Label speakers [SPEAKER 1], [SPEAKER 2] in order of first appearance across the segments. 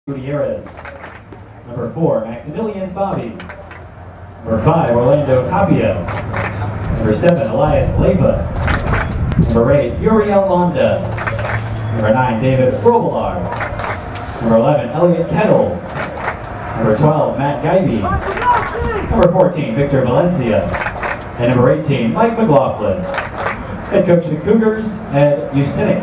[SPEAKER 1] Gutierrez. Number 4, Maximilian Fabi. Number 5, Orlando Tapia. Number 7, Elias Leyva. Number 8, Uriel Londa. Number 9, David Robillard. Number 11, Elliot Kettle. Number 12, Matt Geiby. Number 14, Victor Valencia. And number 18, Mike McLaughlin. Head coach of the Cougars, Ed Usinik.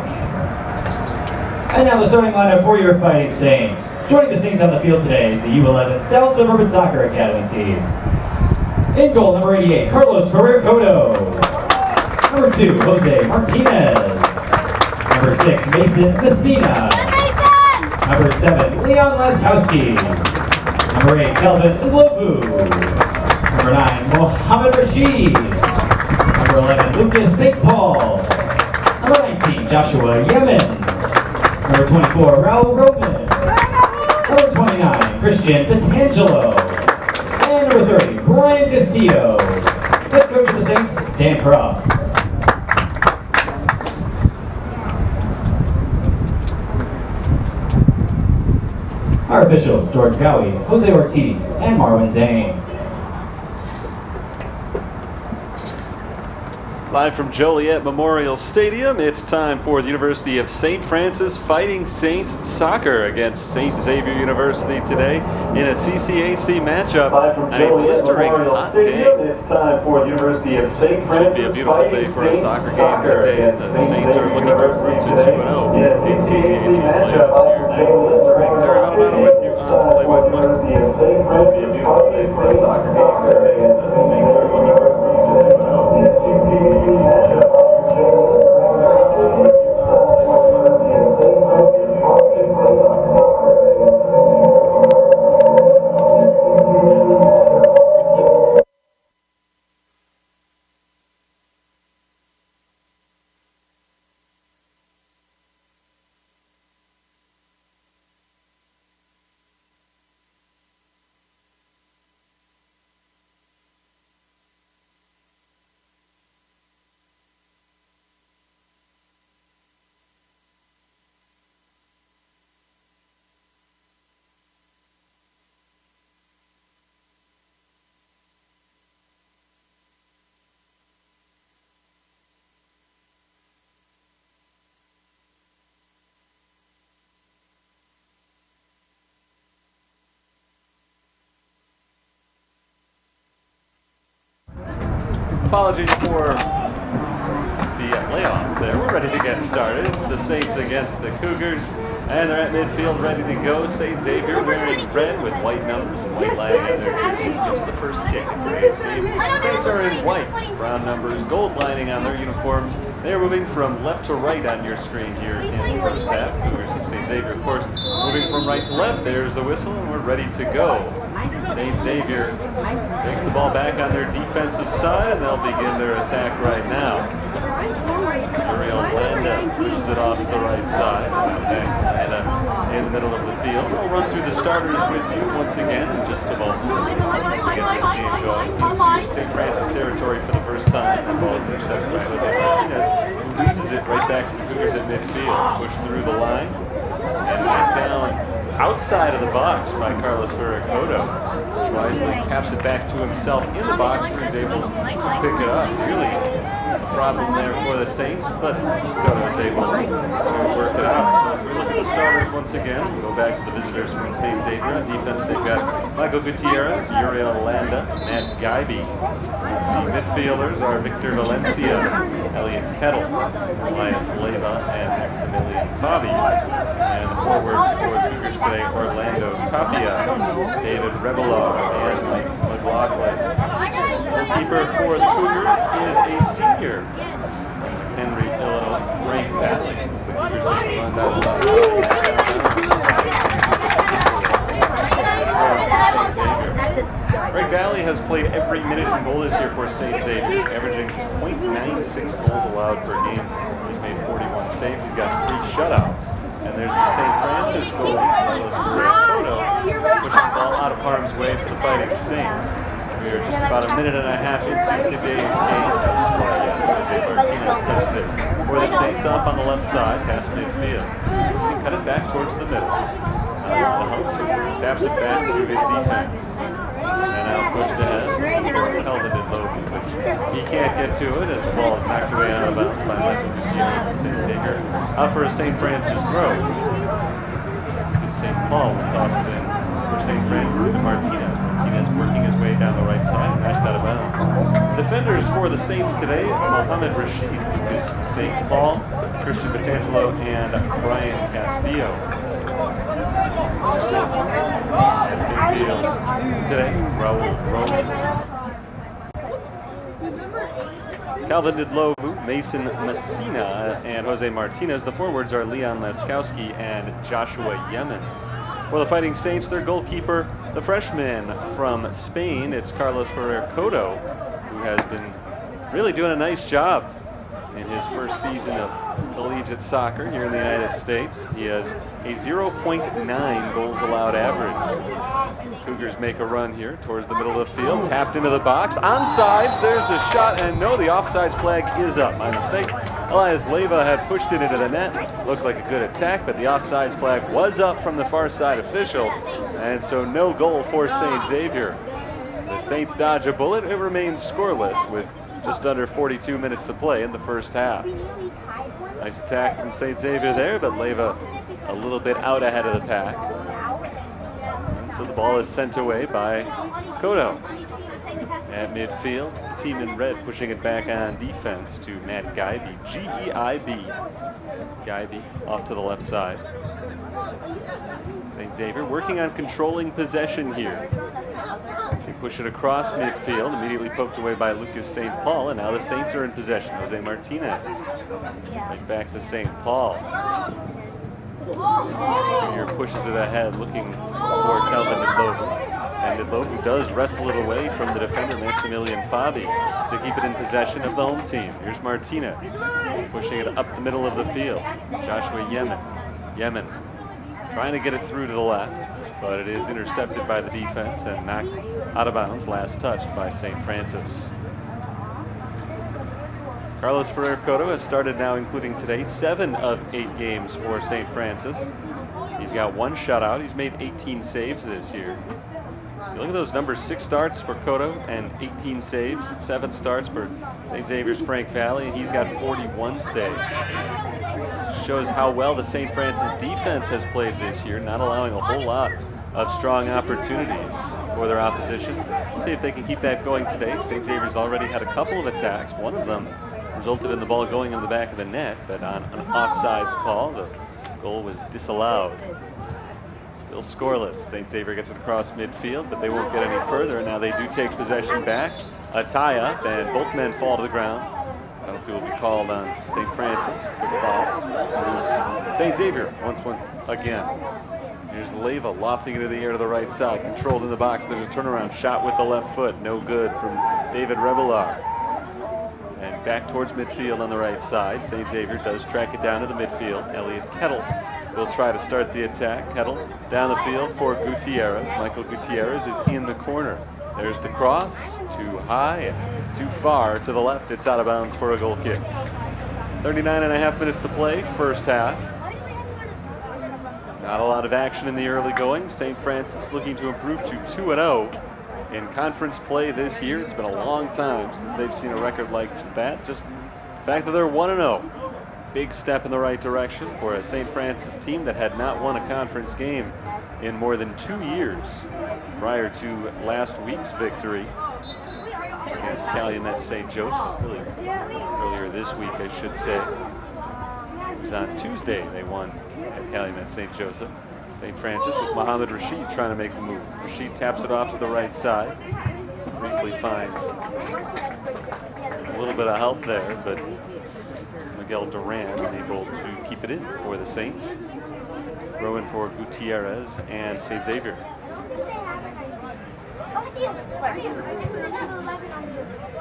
[SPEAKER 1] And now the starting lineup for your Fighting Saints. Joining the Saints on the field today is the U11 South Suburban Soccer Academy team. In goal, number 88, Carlos Ferrer Cotto. Number 2, Jose Martinez. Number 6, Mason Messina. Number 7, Leon Laskowski. Number 8, Kelvin Ndlovu. Number 9, Mohammed Rashid. Number 11, Lucas St. Paul. Number 19, Joshua Yemen. Number 24, Raul Roman. Number 29, Christian Petangelo. And number 30, Brian Castillo. Head coach of the Saints, Dan Cross. Our officials, George Gowie, Jose Ortiz, and Marvin Zane.
[SPEAKER 2] Live from Joliet Memorial Stadium, it's time for the University of St. Francis Fighting Saints soccer against St. Xavier University today in a CCAC matchup. A blistering hot day.
[SPEAKER 3] It's time for the University of St. Francis.
[SPEAKER 2] Should be a beautiful day for a soccer game today. The Saints are looking to improve to 2-0 in CCAC playoffs here. Terry Maldonado with you on play-by-play. It'll be a beautiful day for a soccer game today. The Saints are looking to Apologies for the layoff there. We're ready to get started. It's the Saints against the Cougars, and they're at midfield ready to go. St. Xavier wearing red with white numbers and white lining on their jerseys. This is the first kick in today's game. Saints are in white, brown numbers, gold lining on their uniforms. They are moving from left to right on your screen here in the first half. Cougars of St. Xavier, of course, moving from right to left. There's the whistle, and we're ready to go. St. Xavier takes the ball back on their defensive side, and they'll begin their attack right now. Uriel Landa pushes it off to the right side. Back to Landa in the middle of the field. We'll run through the starters with you once again in just a moment. We'll get this game going into St. Francis territory for the first time. The ball is intercepted by Jose Martinez, who loses it right back to the Cougars at midfield. Push through the line and back down outside of the box by Carlos Ferrer Cotto. Wisely taps it back to himself in the box where he's able to pick it up. Really a problem there for the Saints, but Cotto is able to work it out. So we look at the starters once again. We'll go back to the visitors from St. Xavier. On defense, they've got Michael Gutierrez, Uriel Landa, Matt Geiby. The midfielders are Victor Valencia, Elliot Kettle, Elias Leyva, and Maximilian Fabi. And the forwards for the Cougars today, Orlando Tapia, David Robillard, and Mike McLaughlin. Goalkeeper for the Cougars is a senior, Henry Illinois, Great Valley. As the Cougars take the run down the left side. Great Valley has played every minute in goal this year for St. Xavier, averaging 0.96 goals allowed per game. He's made 41 saves. He's got 3 shutouts. And there's the St. Francis goalie, Carlos Ferrer Cotto, pushing the ball out of harm's way for the Fighting Saints. We are just about a minute and a half into today's game. Jose Martinez touches it for the Saints off on the left side, past midfield. Cut it back towards the middle. Taps it back to his defense. And now pushed ahead for Kelvin and Logan. But he can't get to it as the ball is knocked away out of bounds by Michael Gutierrez and St. Xavier. Out for a St. Francis throw. St. Paul will toss it in for St. Francis into Martinez. Martinez working his way down the right side and knocked out of bounds. Defenders for the Saints today, Mohamed Rashid, Lucas St. Paul, Christian Patangelo, and Brian Castillo. Midfield today, Raul Roman, Calvin Didlovu, Mason Messina, and Jose Martinez. The forwards are Leon Laskowski and Joshua Yemen. For the Fighting Saints, their goalkeeper, the freshman from Spain, it's Carlos Ferrer Cotto, who has been really doing a nice job in his first season of collegiate soccer here in the United States. He has a 0.9 goals allowed average. Cougars make a run here towards the middle of the field, tapped into the box, onside, there's the shot, and no, the offsides flag is up. My mistake. Elias Leyva had pushed it into the net. Looked like a good attack, but the offsides flag was up from the far side official, and so no goal for St. Xavier. The Saints dodge a bullet. It remains scoreless with just under 42 minutes to play in the first half. Nice attack from St. Xavier there, but Leyva a little bit out ahead of the pack. And so the ball is sent away by Cotto. At midfield, the team in red pushing it back on defense to Matt Geiby, G-E-I-B. Geiby off to the left side. St. Xavier working on controlling possession here. They push it across midfield, immediately poked away by Lucas St. Paul, and now the Saints are in possession. Jose Martinez. Right back to St. Paul. Here pushes it ahead, looking for Kelvin Didlovu. And Didlovu does wrestle it away from the defender, Maximilian Fabi, to keep it in possession of the home team. Here's Martinez, pushing it up the middle of the field. Joshua Yemen. Yemen trying to get it through to the left, but it is intercepted by the defense and knocked out of bounds, last touched by St. Francis. Carlos Ferrer Cotto has started now, including today, 7 of 8 games for St. Francis. He's got 1 shutout. He's made 18 saves this year. You look at those numbers, 6 starts for Cotto and 18 saves, 7 starts for St. Xavier's Frank Valley, and he's got 41 saves. Shows how well the St. Francis defense has played this year, not allowing a whole lot of strong opportunities for their opposition. Let's see if they can keep that going today. St. Xavier's already had a couple of attacks. One of them resulted in the ball going in the back of the net, but on an offsides call, the goal was disallowed. Still scoreless. St. Xavier gets it across midfield, but they won't get any further. Now they do take possession back. A tie-up, and both men fall to the ground. Penalty will be called on St. Francis. Good foul. St. Xavier once one again. Here's Leyva lofting into the air to the right side, controlled in the box. There's a turnaround shot with the left foot. No good from David Revelar. And back towards midfield on the right side. St. Xavier does track it down to the midfield. Elliot Kettle will try to start the attack. Kettle down the field for Gutierrez. Michael Gutierrez is in the corner. There's the cross, too high, too far to the left. It's out of bounds for a goal kick. 39.5 minutes to play, first half. Not a lot of action in the early going. St. Francis looking to improve to 2-0 in conference play this year. It's been a long time since they've seen a record like that. Just the fact that they're 1-0. Big step in the right direction for a St. Francis team that had not won a conference game in more than 2 years prior to last week's victory against Calumet St. Joseph. Really, earlier this week, I should say. It was on Tuesday they won at Calumet St. Joseph. St. Francis with Mohamed Rashid trying to make the move. Rashid taps it off to the right side. Briefly finds a little bit of help there, but Miguel Duran unable to keep it in for the Saints. Throwing for Gutierrez and St. Xavier.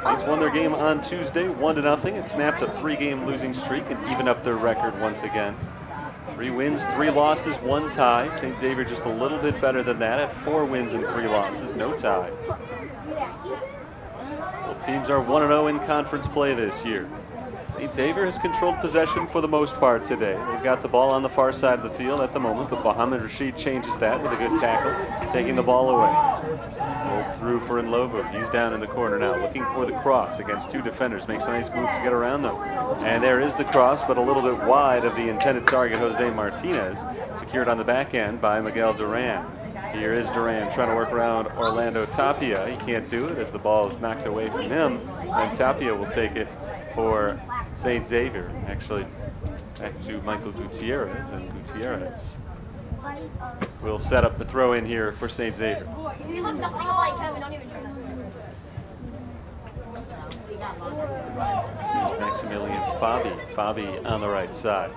[SPEAKER 2] Saints won their game on Tuesday, 1-0. It snapped a 3-game losing streak and evened up their record once again. 3 wins, 3 losses, 1 tie. St. Xavier just a little bit better than that at 4 wins and 3 losses, no ties. Both teams are 1-0 in conference play this year. St. Xavier has controlled possession for the most part today. They've got the ball on the far side of the field at the moment, but Mohammed Rashid changes that with a good tackle, taking the ball away. Rolled through for Nlovu. He's down in the corner now, looking for the cross against two defenders. Makes a nice move to get around them. And there is the cross, but a little bit wide of the intended target, Jose Martinez, secured on the back end by Miguel Duran. Here is Duran trying to work around Orlando Tapia. He can't do it as the ball is knocked away from him, and Tapia will take it for St. Xavier. Actually, back to Michael Gutierrez, and Gutierrez will set up the throw in here for St. Xavier. Here's Maximilian Fabi on the right side.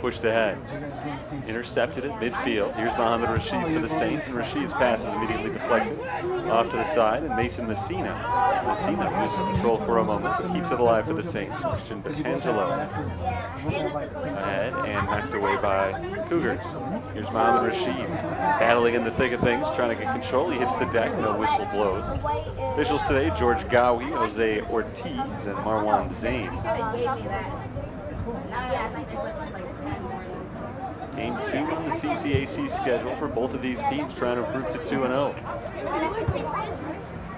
[SPEAKER 2] Pushed ahead, intercepted at midfield. Here's Mohammed Rashid for the Saints, and Rashid's pass is immediately deflected off to the side, and Mason Messina loses control for a moment, but keeps it alive for the Saints. Christian Petangelo ahead and knocked away by Cougars. Here's Mohammed Rashid battling in the thick of things, trying to get control. He hits the deck, no whistle blows. Officials today: George Gawi, Jose Ortiz, and Marwan Zain. Game 2 on the CCAC schedule for both of these teams, trying to improve to 2-0.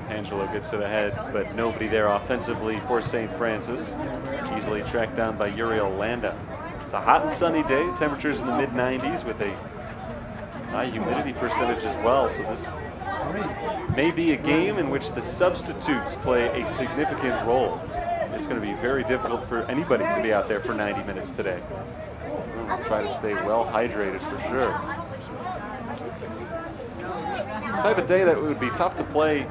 [SPEAKER 2] Angelo gets it ahead, but nobody there offensively for St. Francis. Easily tracked down by Uriel Landa. It's a hot and sunny day, temperatures in the mid-90s with a high humidity percentage as well, so this may be a game in which the substitutes play a significant role. It's going to be very difficult for anybody to be out there for 90 minutes today. We'll try to stay well hydrated for sure. The type of day that would be tough to play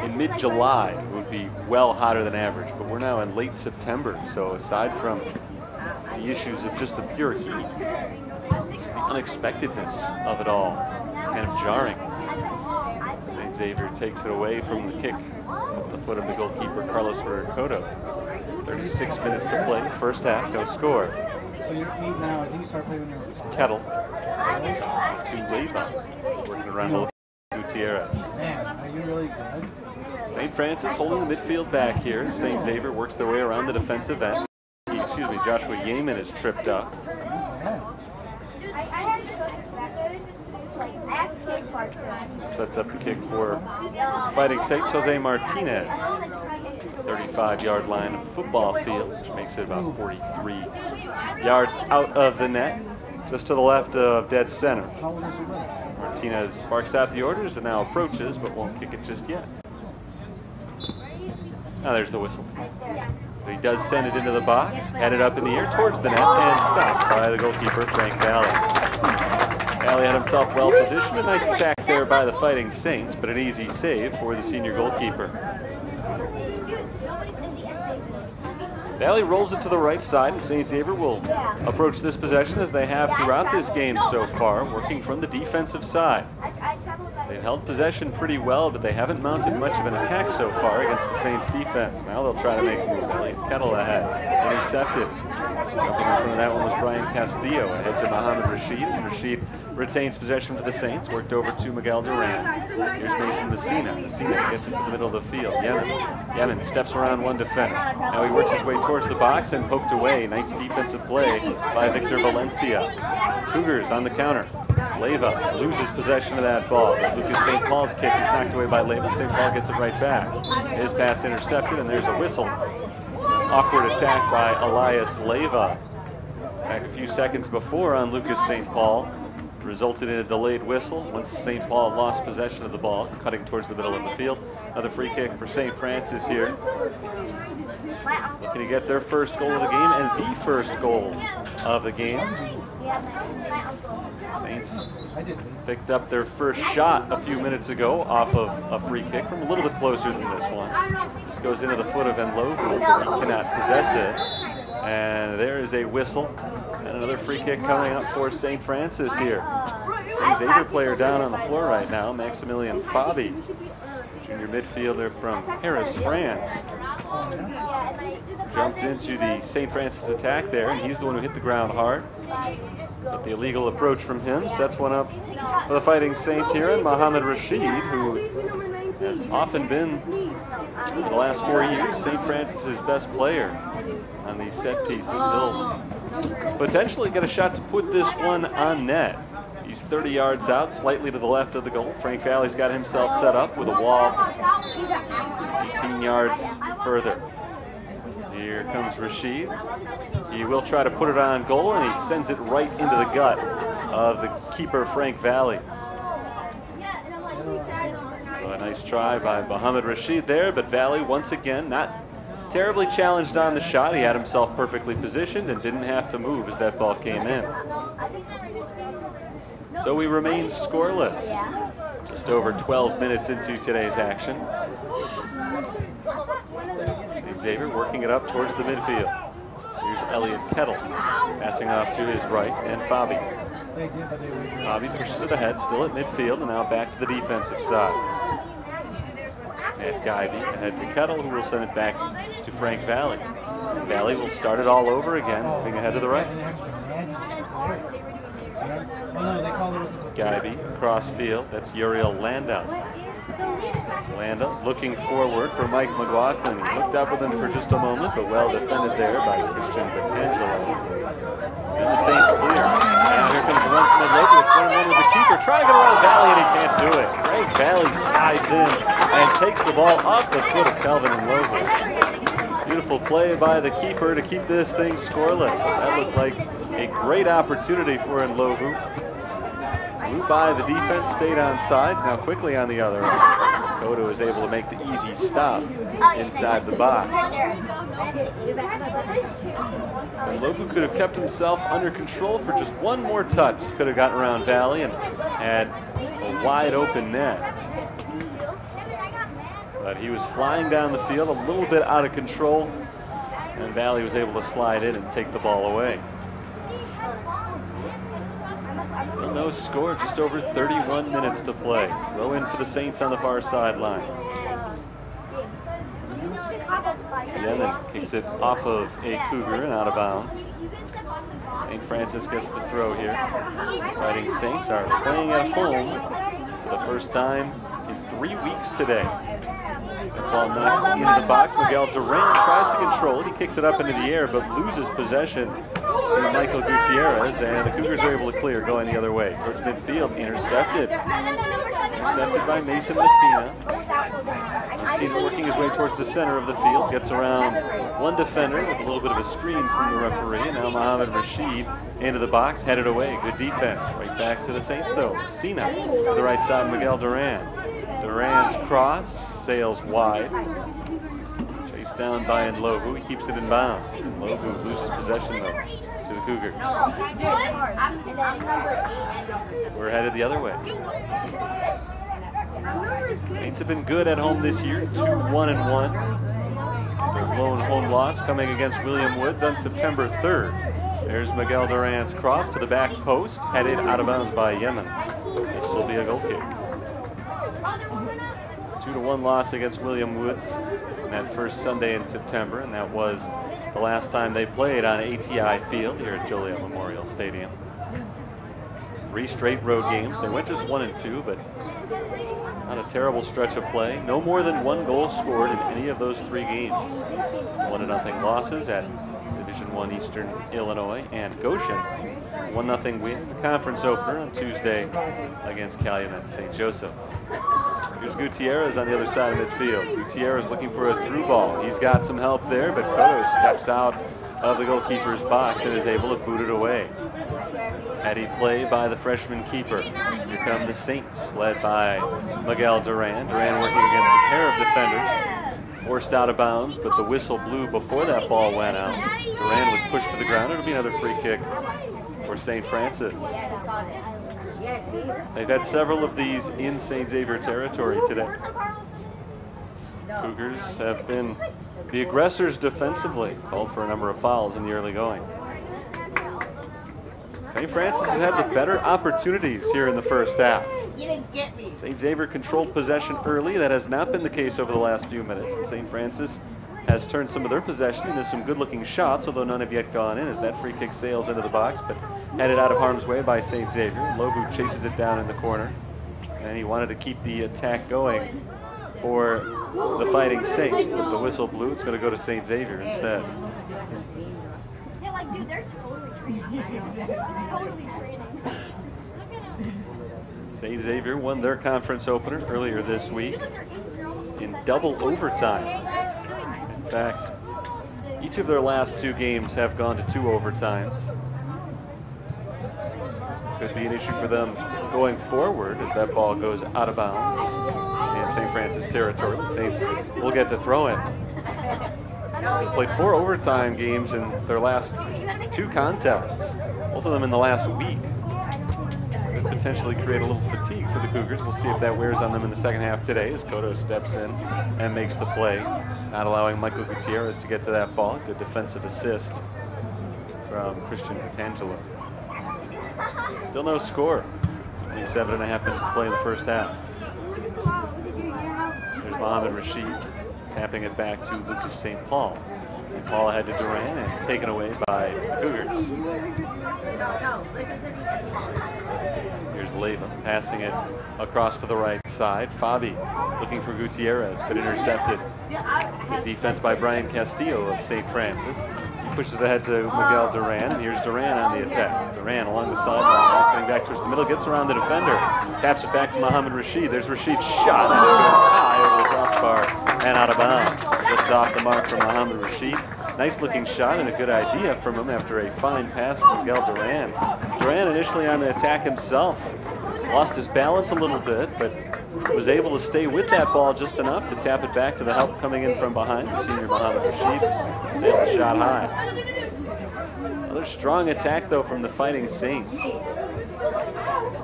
[SPEAKER 2] in mid-July would be well hotter than average, but we're now in late September, so aside from the issues of just the pure heat, just the unexpectedness of it all, it's kind of jarring. St. Xavier takes it away from the kick at the foot of the goalkeeper, Carlos Vercoto. 36 minutes to play, first half, no score.
[SPEAKER 4] So you're 8 now. I think you start playing when you're 5.
[SPEAKER 2] Kettle to Leyva, working around Gutierrez.
[SPEAKER 4] Man, are you really good?
[SPEAKER 2] St. Francis holding the midfield back here. St. Xavier works their way around the defensive end. Joshua Yeaman is tripped up. Sets up the kick for Fighting Saints, Jose Martinez. 35-yard line of football field, which makes it about 43 yards out of the net, just to the left of dead center. Martinez sparks out the orders and now approaches, but won't kick it just yet. Now there's the whistle. So he does send it into the box, headed up in the air towards the net, and stopped by the goalkeeper, Frank Valley. Valley had himself well positioned. A nice attack there by the Fighting Saints, but an easy save for the senior goalkeeper. Valley rolls it to the right side, and St. Xavier will approach this possession as they have throughout this game so far, working from the defensive side. They've held possession pretty well, but they haven't mounted much of an attack so far against the Saints defense. Now they'll try to make a move. Elliot Kettle ahead, intercepted. Jumping in front of that one was Brian Castillo, ahead to Mohammed Rashid, and Rashid retains possession for the Saints, worked over to Miguel Duran. Here's Mason Messina. Messina gets it to the middle of the field. Yemen steps around one defender. Now he works his way towards the box and poked away. Nice defensive play by Victor Valencia. Cougars on the counter. Leyva loses possession of that ball. Lucas St. Paul's kick is knocked away by Leyva. St. Paul gets it right back. His pass intercepted, and there's a whistle. Awkward attack by Elias Leyva. Back a few seconds before on Lucas St. Paul. Resulted in a delayed whistle once St. Paul lost possession of the ball, cutting towards the middle of the field. Another free kick for St. Francis here. Looking to get their first goal of the game and the first goal of the game. Saints picked up their first shot a few minutes ago off of a free kick from a little bit closer than this one. This goes into the foot of Nlovu, but he cannot possess it. And there is a whistle and another free kick coming up for St. Francis here. St. Xavier player down on the floor right now, Maximilian Fabi, junior midfielder from Paris, France. Jumped into the St. Francis attack there, and he's the one who hit the ground hard. But the illegal approach from him sets one up for the Fighting Saints here, and Mohammed Rashid, who has often been, over the last 4 years, St. Francis's best player on these set pieces. He'll potentially get a shot to put this one on net. He's 30 yards out, slightly to the left of the goal. Frank Valley's got himself set up with a wall 18 yards further. Here comes Rashid. He will try to put it on goal, and he sends it right into the gut of the keeper, Frank Valley. So a nice try by Mohammed Rashid there, but Valley, once again, not terribly challenged on the shot. He had himself perfectly positioned and didn't have to move as that ball came in. So we remain scoreless. Just over 12 minutes into today's action. Xavier working it up towards the midfield. Here's Elliot Kettle passing off to his right, and Fabi. Fabi pushes it ahead, still at midfield, and now back to the defensive side. At Guyby, ahead to Kettle, who will send it back to Frank Valley. Valley will start it all over again, moving ahead to the right. Guyby, cross field, that's Uriel Landau. Landau looking forward for Mike McLaughlin. He looked up with him for just a moment, but well defended there by Christian Batangelo. And the Saints clear. Now here comes one from Lobu. It's 1-1 with the keeper. Trying to get around Valley, and he can't do it. Frank Valley slides in and takes the ball off the foot of Calvin and Lobu. Beautiful play by the keeper to keep this thing scoreless. That looked like a great opportunity for Lobu. Blew by the defense, stayed on sides, now quickly on the other end. Kodo is able to make the easy stop inside the box. Lobu could have kept himself under control for just one more touch. Could have gotten around Valley and had a wide open net. But he was flying down the field a little bit out of control, and Valley was able to slide in and take the ball away. Still no score, just over 31 minutes to play. Throw in for the Saints on the far sideline. Yemen kicks it off of a Cougar and out of bounds. St. Francis gets the throw here. Fighting Saints are playing at home for the first time in 3 weeks today. The ball knocked into the box. Miguel Duran tries to control it. He kicks it up into the air, but loses possession to Michael Gutierrez, and the Cougars are able to clear going the other way. Towards midfield, intercepted. Intercepted by Mason Messina. Messina working his way towards the center of the field, gets around one defender with a little bit of a screen from the referee, and now Mohammed Rashid into the box, headed away. Good defense. Right back to the Saints though. Messina to the right side, Miguel Duran. Duran's cross sails wide. Chased down by Lobu. He keeps it in bounds. And Lobu loses possession though to the Cougars. We're headed the other way. Saints have been good at home this year, 2-1-1. Their lone home loss coming against William Woods on September 3rd. There's Miguel Duran's cross to the back post, headed out of bounds by Yemen. This will be a goal kick. 2-1 loss against William Woods in that first Sunday in September, and that was the last time they played on ATI Field here at Joliet Memorial Stadium. 3 straight road games. They went just 1-2, but not a terrible stretch of play. No more than 1 goal scored in any of those 3 games. 1-0 losses at Division I Eastern Illinois and Goshen. 1-0 win, the conference opener on Tuesday against Calumet St. Joseph. Here's Gutierrez on the other side of midfield. Gutierrez looking for a through ball. He's got some help there, but Kodo steps out of the goalkeeper's box and is able to boot it away. Heady play by the freshman keeper. Here come the Saints, led by Miguel Duran. Duran working against a pair of defenders. Forced out of bounds, but the whistle blew before that ball went out. Duran was pushed to the ground. It'll be another free kick for St. Francis. They've had several of these in St. Xavier territory today. Cougars have been the aggressors defensively, called for a number of fouls in the early going. St. Francis has had the better opportunities here in the first half. St. Xavier controlled possession early. That has not been the case over the last few minutes. And St. Francis has turned some of their possession into some good-looking shots, although none have yet gone in as that free kick sails into the box, but headed out of harm's way by St. Xavier. Lobu chases it down in the corner, and he wanted to keep the attack going for the Fighting Saints. With the whistle blew, it's going to go to St. Xavier instead.
[SPEAKER 5] Yeah, like, dude, they're totally training. They're totally training.
[SPEAKER 2] St. Xavier won their conference opener earlier this week in double overtime. In fact, each of their last 2 games have gone to 2 overtimes. Could be an issue for them going forward as that ball goes out of bounds in St. Francis territory. The Saints will get to throw it. They played 4 overtime games in their last 2 contests, both of them in the last week. Could potentially create a little fatigue for the Cougars. We'll see if that wears on them in the second half today as Cotto steps in and makes the play, not allowing Michael Gutierrez to get to that ball. Good defensive assist from Christian Patangelo. Still no score. Only 7.5 minutes to play in the first half. There's Mohamed Rashid tapping it back to Lucas St. Paul. St. Paul ahead to Duran and taken away by the Cougars. Here's Leva passing it across to the right side. Fabi looking for Gutierrez, but intercepted. Good defense by Brian Castillo of St. Francis. He pushes ahead to Miguel Duran, and here's Duran on the attack. Duran along the sideline, coming back towards the middle, gets around the defender, taps it back to Mohamed Rashid. There's Rashid's shot, and it goes high over the crossbar and out of bounds. Just off the mark for Mohamed Rashid. Nice looking shot and a good idea from him after a fine pass from Miguel Duran. Duran initially on the attack himself. Lost his balance a little bit, but was able to stay with that ball just enough to tap it back to the help coming in from behind. The senior Mohamed Rashid was able to shot high. Another strong attack though from the Fighting Saints.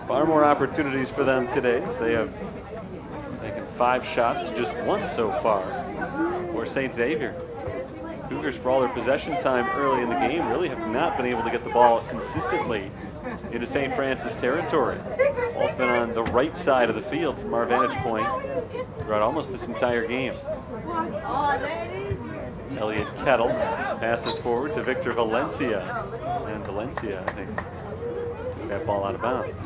[SPEAKER 2] Far more opportunities for them today as they have taken 5 shots to just 1 so far for St. Xavier. Cougars, for all their possession time early in the game, really have not been able to get the ball consistently into St. Francis territory. Ball's been on the right side of the field from our vantage point throughout almost this entire game. Elliot Kettle passes forward to Victor Valencia, and Valencia, I think, took that ball out of bounds.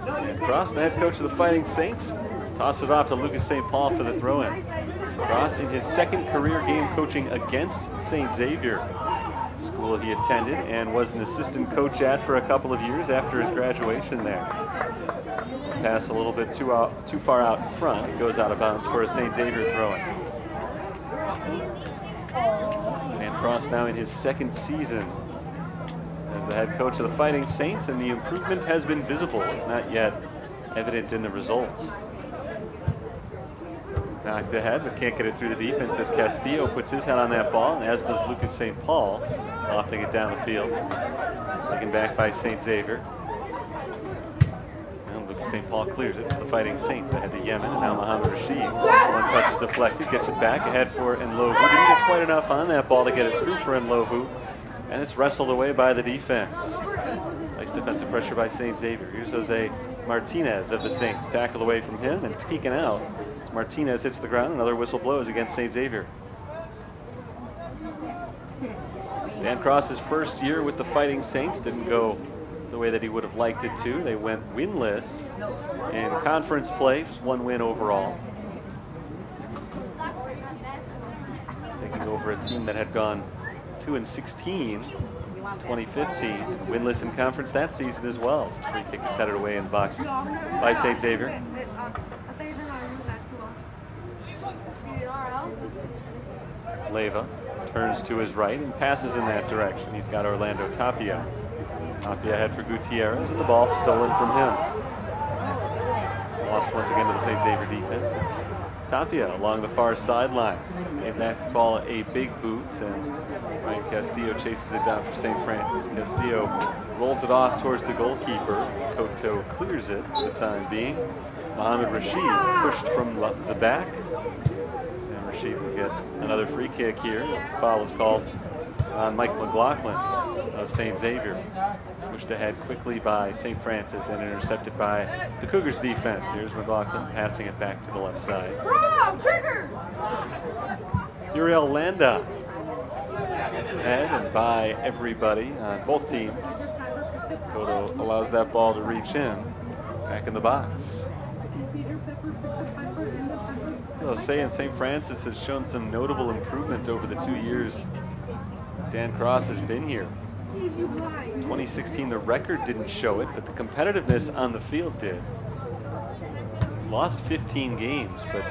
[SPEAKER 2] And Cross, the head coach of the Fighting Saints, tosses it off to Lucas St. Paul for the throw-in. Cross in his 2nd career game coaching against St. Xavier, school he attended and was an assistant coach at for a couple of years after his graduation there. Pass a little bit too far out in front. It goes out of bounds for a St. Xavier throw-in. And Cross now in his 2nd season as the head coach of the Fighting Saints, and the improvement has been visible, not yet evident in the results. Knocked ahead, but can't get it through the defense as Castillo puts his head on that ball, and as does Lucas St. Paul, lofting it down the field. Taken back by St. Xavier. And Lucas St. Paul clears it to the Fighting Saints ahead to Yemen, and now Mohamed Rashid. 1 touch is deflected, gets it back ahead for Nlovu. Didn't get quite enough on that ball to get it through for Nlovu, and it's wrestled away by the defense. Nice defensive pressure by St. Xavier. Here's Jose Martinez of the Saints. Tackled away from him and taken out. Martinez hits the ground. Another whistle blows against St. Xavier. Dan Cross's first year with the Fighting Saints didn't go the way that he would have liked it to. They went winless in conference play, just 1 win overall. Taking over a team that had gone 2-16 in 2015, winless in conference that season as well. So 3 tickets headed away in the box by St. Xavier. Leva turns to his right and passes in that direction. He's got Orlando Tapia. Tapia ahead for Gutierrez, and the ball stolen from him. Lost once again to the St. Xavier defense. It's Tapia along the far sideline. Gave that ball a big boot, and Ryan Castillo chases it down for St. Francis. Castillo rolls it off towards the goalkeeper. Cotto clears it for the time being. Mohamed Rashid pushed from the back. Rashid will get another free kick here as the foul was called on Mike McLaughlin of St. Xavier. Pushed ahead quickly by St. Francis and intercepted by the Cougars defense. Here's McLaughlin passing it back to the left side. Uriel Landa ahead and by everybody on both teams. Cotto allows that ball to reach in back in the box. I'll say, and St. Francis has shown some notable improvement over the 2 years Dan Cross has been here. 2016, the record didn't show it, but the competitiveness on the field did. Lost 15 games, but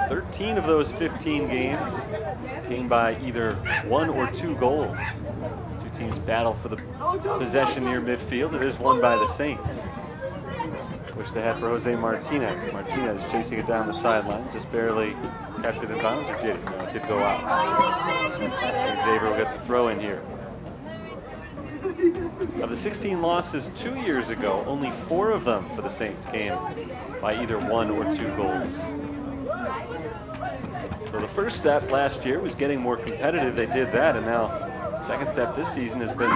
[SPEAKER 2] 13 of those 15 games came by either 1 or 2 goals. Two teams battle for the possession near midfield. It is won by the Saints, which they had for Jose Martinez. Martinez chasing it down the sideline, just barely kept it in bounds, or did it? No, it did go out. Xavier will get the throw in here. Of the 16 losses 2 years ago, only 4 of them for the Saints came by either 1 or 2 goals. So the first step last year was getting more competitive. They did that, and now the second step this season has been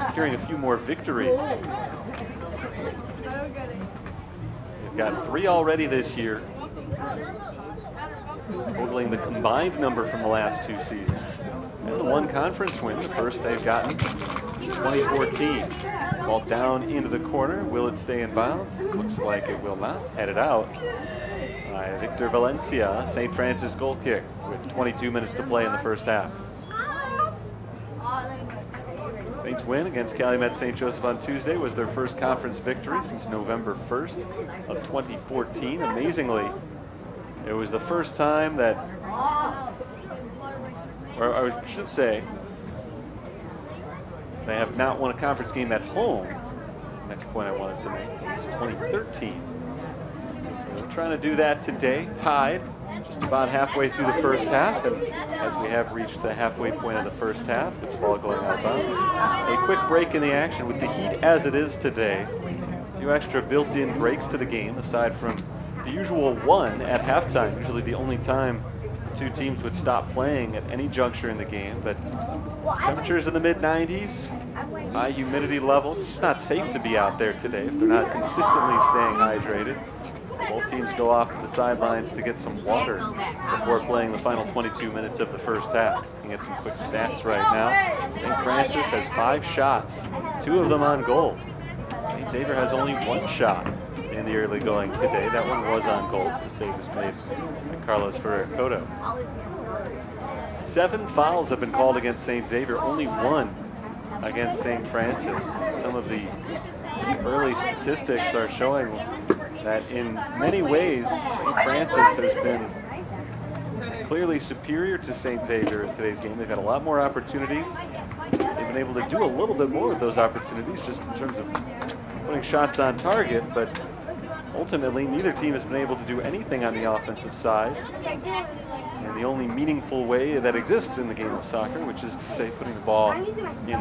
[SPEAKER 2] securing a few more victories. They've got 3 already this year, totaling the combined number from the last 2 seasons. And the 1 conference win, the first they've gotten is 2014. Ball down into the corner. Will it stay in bounds? Looks like it will not. Headed out by Victor Valencia. St. Francis goal kick with 22 minutes to play in the first half. Saints win against Calumet St. Joseph on Tuesday was their first conference victory since November 1st of 2014. Amazingly, it was the first time that, or I should say, they have not won a conference game at home. Next point I wanted to make, since 2013. So we're trying to do that today, tied just about halfway through the first half. And as we have reached the halfway point of the first half, with the ball going out of bounds. A quick break in the action with the heat as it is today. A few extra built-in breaks to the game, aside from the usual 1 at halftime, usually the only time 2 teams would stop playing at any juncture in the game. But temperatures in the mid-90s, high humidity levels. It's just not safe to be out there today if they're not consistently staying hydrated. Both teams go off to the sidelines to get some water before playing the final 22 minutes of the first half. Looking at some quick stats right now. St. Francis has 5 shots, 2 of them on goal. St. Xavier has only 1 shot in the early going today. That one was on goal. The save was made by Carlos Ferrer-Cotto. 7 fouls have been called against St. Xavier, only 1 against St. Francis. Some of the early statistics are showing that in many ways, St. Francis has been clearly superior to St. Xavier in today's game. They've had a lot more opportunities. They've been able to do a little bit more with those opportunities, just in terms of putting shots on target, but ultimately neither team has been able to do anything on the offensive side. And the only meaningful way that exists in the game of soccer, which is to say putting the ball in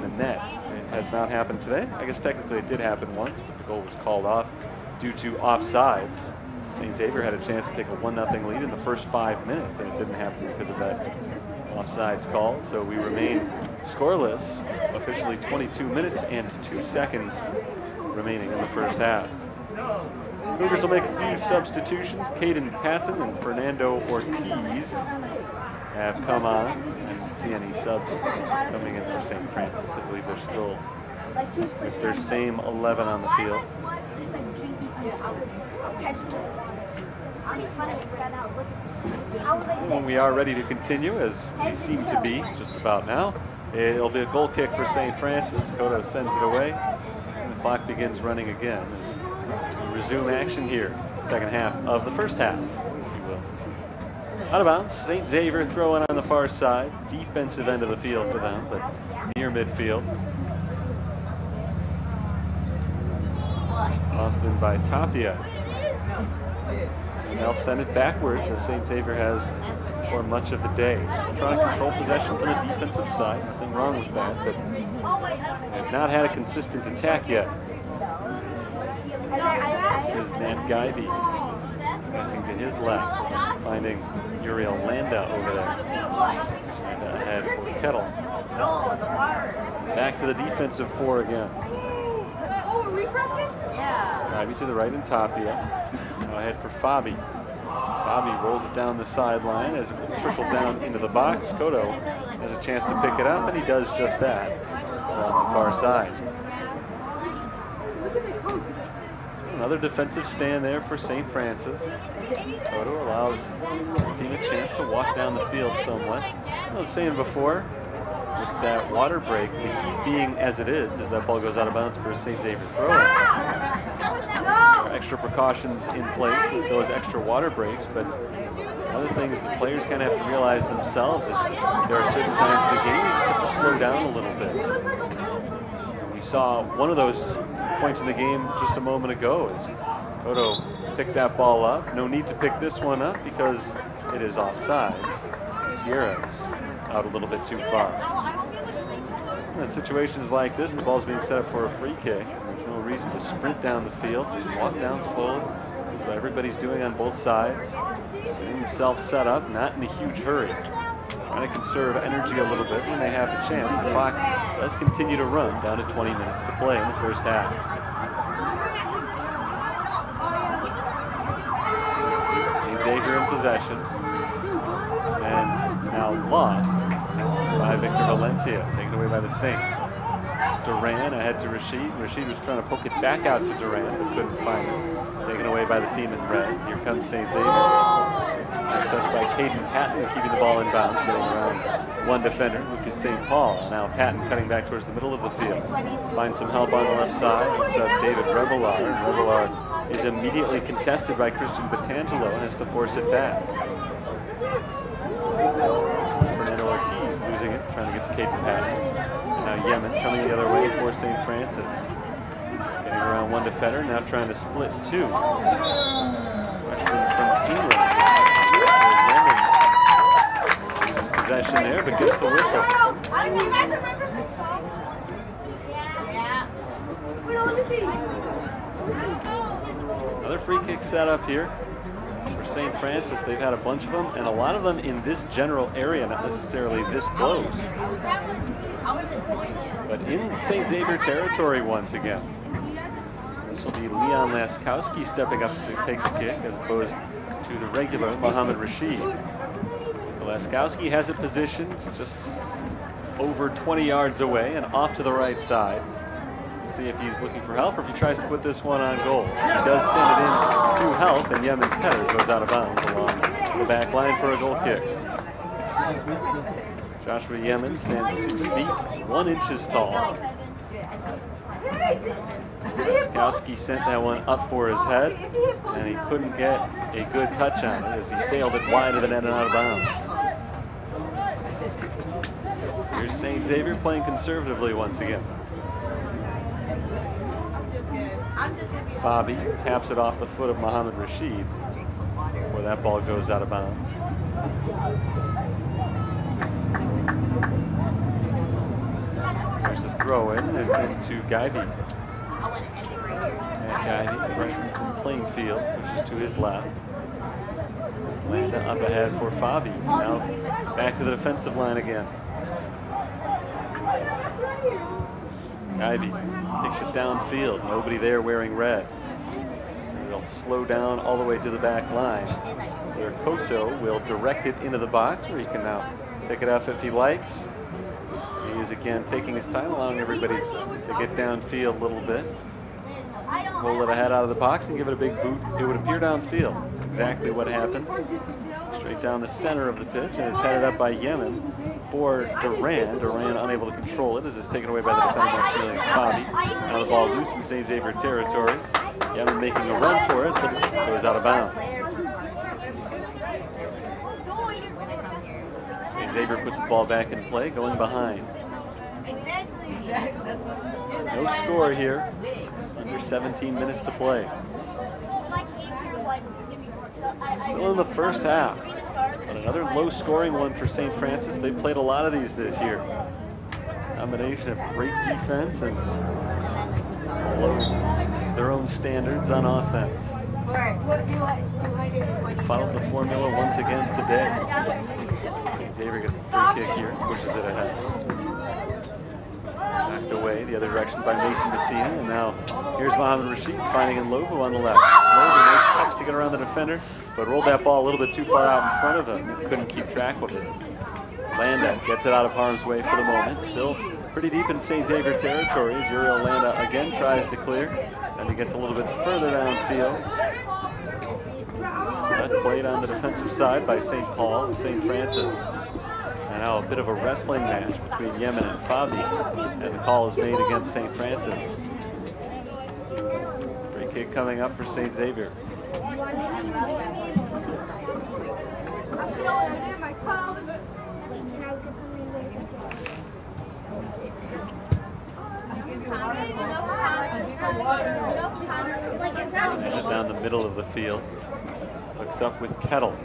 [SPEAKER 2] the net. It has not happened today. I guess technically it did happen once, but the goal was called off due to offsides. St. Xavier had a chance to take a 1-0 lead in the first 5 minutes, and it didn't happen because of that offsides call. So we remain scoreless, officially 22 minutes and 2 seconds remaining in the first half. Cougars will make a few substitutions. Caden Patton and Fernando Ortiz have come on. I didn't see any subs coming in for St. Francis. I believe they're still with their same 11 on the field. And we are ready to continue, as we seem to be just about now. It'll be a goal kick for St. Francis. Cotto sends it away, and the clock begins running again as we resume action here, second half of the first half, if you will. Out of bounds, St. Xavier throwing on the far side, defensive end of the field for them, but near midfield. Austin by Tapia. And they'll send it backwards, as St. Xavier has for much of the day. Still trying to control possession from the defensive side. Nothing wrong with that, but they have not had a consistent attack yet. This is Matt Guyby passing to his left, finding Uriel Landa over there. And ahead for Kettle. Back to the defensive 4 again. Guyby to the right and Tapia. Now ahead for Fabi. Fabi rolls it down the sideline as it will trickle down into the box. Cotto has a chance to pick it up, and he does just that on the far side. Another defensive stand there for St. Francis. Toto allows his team a chance to walk down the field somewhat. I was saying before, with that water break, the heat being as it is, as that ball goes out of bounds for a St. Xavier throw. Extra precautions in place with those extra water breaks, but other things the players kind of have to realize themselves is there are certain times in the game you just have to slow down a little bit. We saw one of those points in the game just a moment ago as Toto picked that ball up. No need to pick this one up because it is offsides. Gutierrez out a little bit too far. In situations like this, the ball's being set up for a free kick. There's no reason to sprint down the field. Just walk down slowly. That's what everybody's doing on both sides. Getting themselves set up, not in a huge hurry. Trying to conserve energy a little bit when they have the chance. The clock does continue to run down to 20 minutes to play in the first half. Xavier in possession. And now lost by Victor Valencia, taken away by the Saints. Duran ahead to Rashid. Rashid was trying to poke it back out to Duran, but couldn't find it. Taken away by the team in red. Here comes St. Xavier. Assessed by Caden Patton, keeping the ball in bounds, getting around one defender, Lucas St. Paul. Now Patton cutting back towards the middle of the field. Finds some help on the left side. It's David Revelar. And Revelar is immediately contested by Christian Batangelo and has to force it back. Fernando Ortiz losing it, trying to get to Caden Patton. Now Yemen coming the other way for St. Francis. Getting around one defender, now trying to split two. Freshman from England. Yemen loses possession there, but gets the whistle. Another free kick set up here for St. Francis. They've had a bunch of them, and a lot of them in this general area, not necessarily this close. But in St. Xavier territory once again. This will be Leon Laskowski stepping up to take the kick as opposed to the regular Muhammad Rashid. So Laskowski has it positioned just over 20 yards away and off to the right side. Let's see if he's looking for help or if he tries to put this one on goal. He does send it in to help, and Yemen's header goes out of bounds along the back line for a goal kick. Joshua Yemen stands 6 feet, 1 inch tall. Laskowski sent that one up for his head, and he couldn't get a good touch on it as he sailed it wide of the net and out of bounds. Here's St. Xavier playing conservatively once again. Bobby taps it off the foot of Muhammad Rashid where that ball goes out of bounds. There's the throw in, and it's into Guyby. And Guyby, freshman from Plainfield, which is to his left. Landa up ahead for Fabi. Now back to the defensive line again. Ivy takes it downfield. Nobody there wearing red. They'll slow down all the way to the back line, where Koto will direct it into the box, where he can now pick it up if he likes. He is again taking his time, allowing everybody to get downfield a little bit. Roll it ahead out of the box and give it a big boot. It would appear downfield. That's exactly what happened. Straight down the center of the pitch, and it's headed up by Yemen for Duran. Duran unable to control it as it's taken away by the defender Maximilian Fabi. Now the ball loose in St. Xavier territory. Yemen making a run for it, but it goes out of bounds. St. Xavier puts the ball back in play, going behind. No score here. Under 17 minutes to play. Still in the first half. But another low-scoring one for St. Francis. They've played a lot of these this year. Combination of great defense and below their own standards on offense. Followed the formula once again today. St. Xavier gets the free kick here, pushes it ahead. Knocked away the other direction by Mason Messina, and now here's Muhammad Rashid finding Lovo on the left. Lovo, nice touch to get around the defender, but rolled that ball a little bit too far out in front of him and couldn't keep track with it. Landa gets it out of harm's way for the moment, still pretty deep in St. Xavier territory as Uriel Landa again tries to clear. And he gets a little bit further downfield. But played on the defensive side by St. Paul and St. Francis. And now a bit of a wrestling match between Yemen and Fabi. And the call is made against St. Francis. Free kick coming up for St. Xavier. Down the middle of the field. Hooks up with Kettle.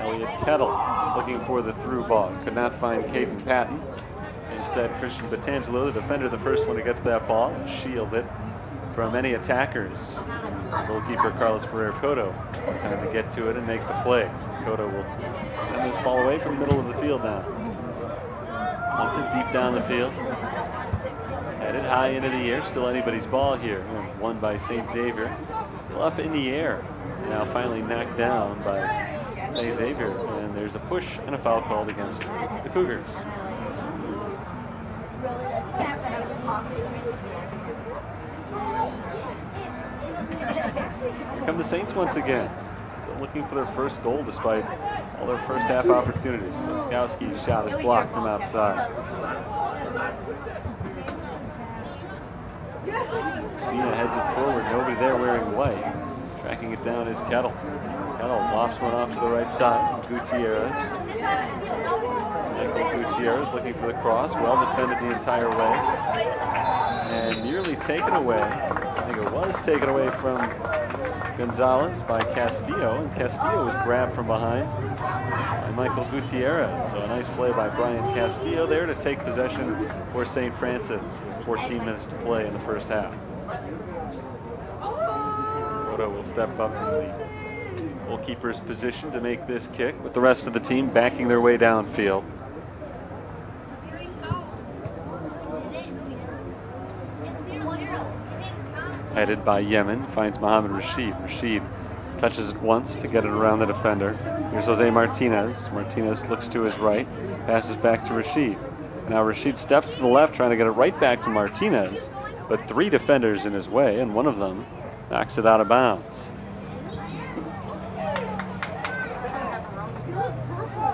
[SPEAKER 2] Elliot Kettle looking for the through ball. Could not find Caden Patton. Instead, Christian Batangelo, the defender, the first one to get to that ball and shield it from any attackers. Goalkeeper Carlos Ferrer-Cotto, time to get to it and make the play. Cotto will send this ball away from the middle of the field now. Wants it deep down the field. Headed high into the air, still anybody's ball here. Won by St. Xavier. Still up in the air. Now finally knocked down by St. Xavier. And there's a push and a foul called against the Cougars. Here come the Saints once again. Still looking for their first goal despite all their first half opportunities. Laskowski's shot is blocked from outside. Cena heads it forward, nobody there wearing white. Tracking it down is Kettle. Kettle lofts one off to the right side. Gutierrez. Michael Gutierrez looking for the cross. Well defended the entire way. And nearly taken away. I think it was taken away from Gonzalez by Castillo. And Castillo was grabbed from behind by Michael Gutierrez. So a nice play by Brian Castillo there to take possession for St. Francis. 14 minutes to play in the first half. Cotto will step up from the goalkeeper's position to make this kick, with the rest of the team backing their way downfield. Headed by Yemen, finds Mohamed Rashid. Rashid touches it once to get it around the defender. Here's Jose Martinez. Martinez looks to his right, passes back to Rashid. Now Rashid steps to the left, trying to get it right back to Martinez, but three defenders in his way, and one of them knocks it out of bounds.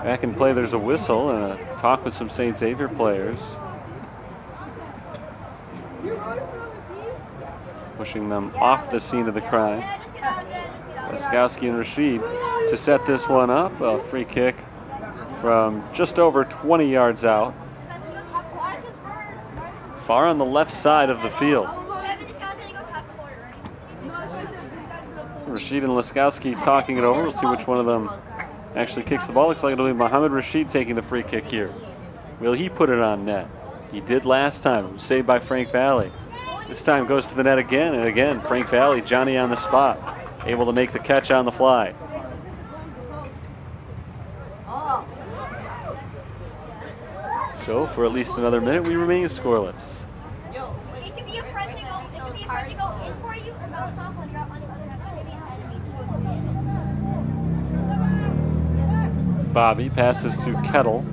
[SPEAKER 2] Back in play, there's a whistle and a talk with some St. Xavier players. Pushing them off the scene of the crime. Laskowski and Rashid to set this one up. A free kick from just over 20 yards out. Far on the left side of the field. Rashid and Laskowski talking it over. We'll see which one of them actually kicks the ball. Looks like it'll be Mohamed Rashid taking the free kick here. Will he put it on net? He did last time. It was saved by Frank Valley. This time goes to the net again, and again, Frank Valley, Johnny on the spot, able to make the catch on the fly. So for at least another minute, we remain scoreless.
[SPEAKER 5] It could be a friendly goal. It could be a friendly goal in for you and bounce off when you're on the other end.
[SPEAKER 2] Bobby passes to Kettle.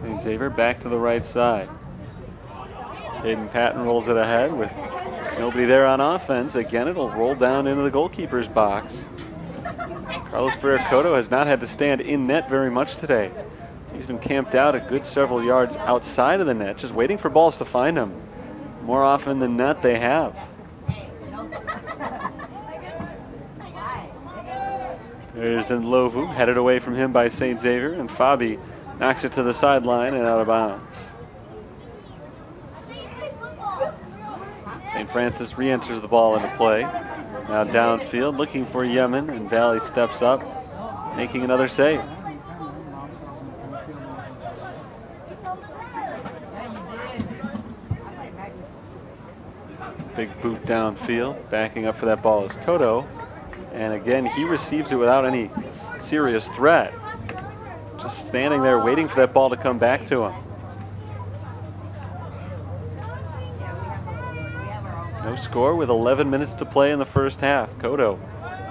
[SPEAKER 2] St. Xavier back to the right side. Caden Patton rolls it ahead with nobody there on offense. Again, it'll roll down into the goalkeeper's box. Carlos Ferrer-Cotto has not had to stand in net very much today. He's been camped out a good several yards outside of the net, just waiting for balls to find him. More often than not, they have. There's Ndlovu, headed away from him by St. Xavier, and Fabi knocks it to the sideline and out of bounds. St. Francis re-enters the ball into play. Now downfield, looking for Yemen, and Valley steps up, making another save. Big boot downfield, backing up for that ball is Cotto. And again, he receives it without any serious threat. Just standing there waiting for that ball to come back to him. No score with 11 minutes to play in the first half. Cotto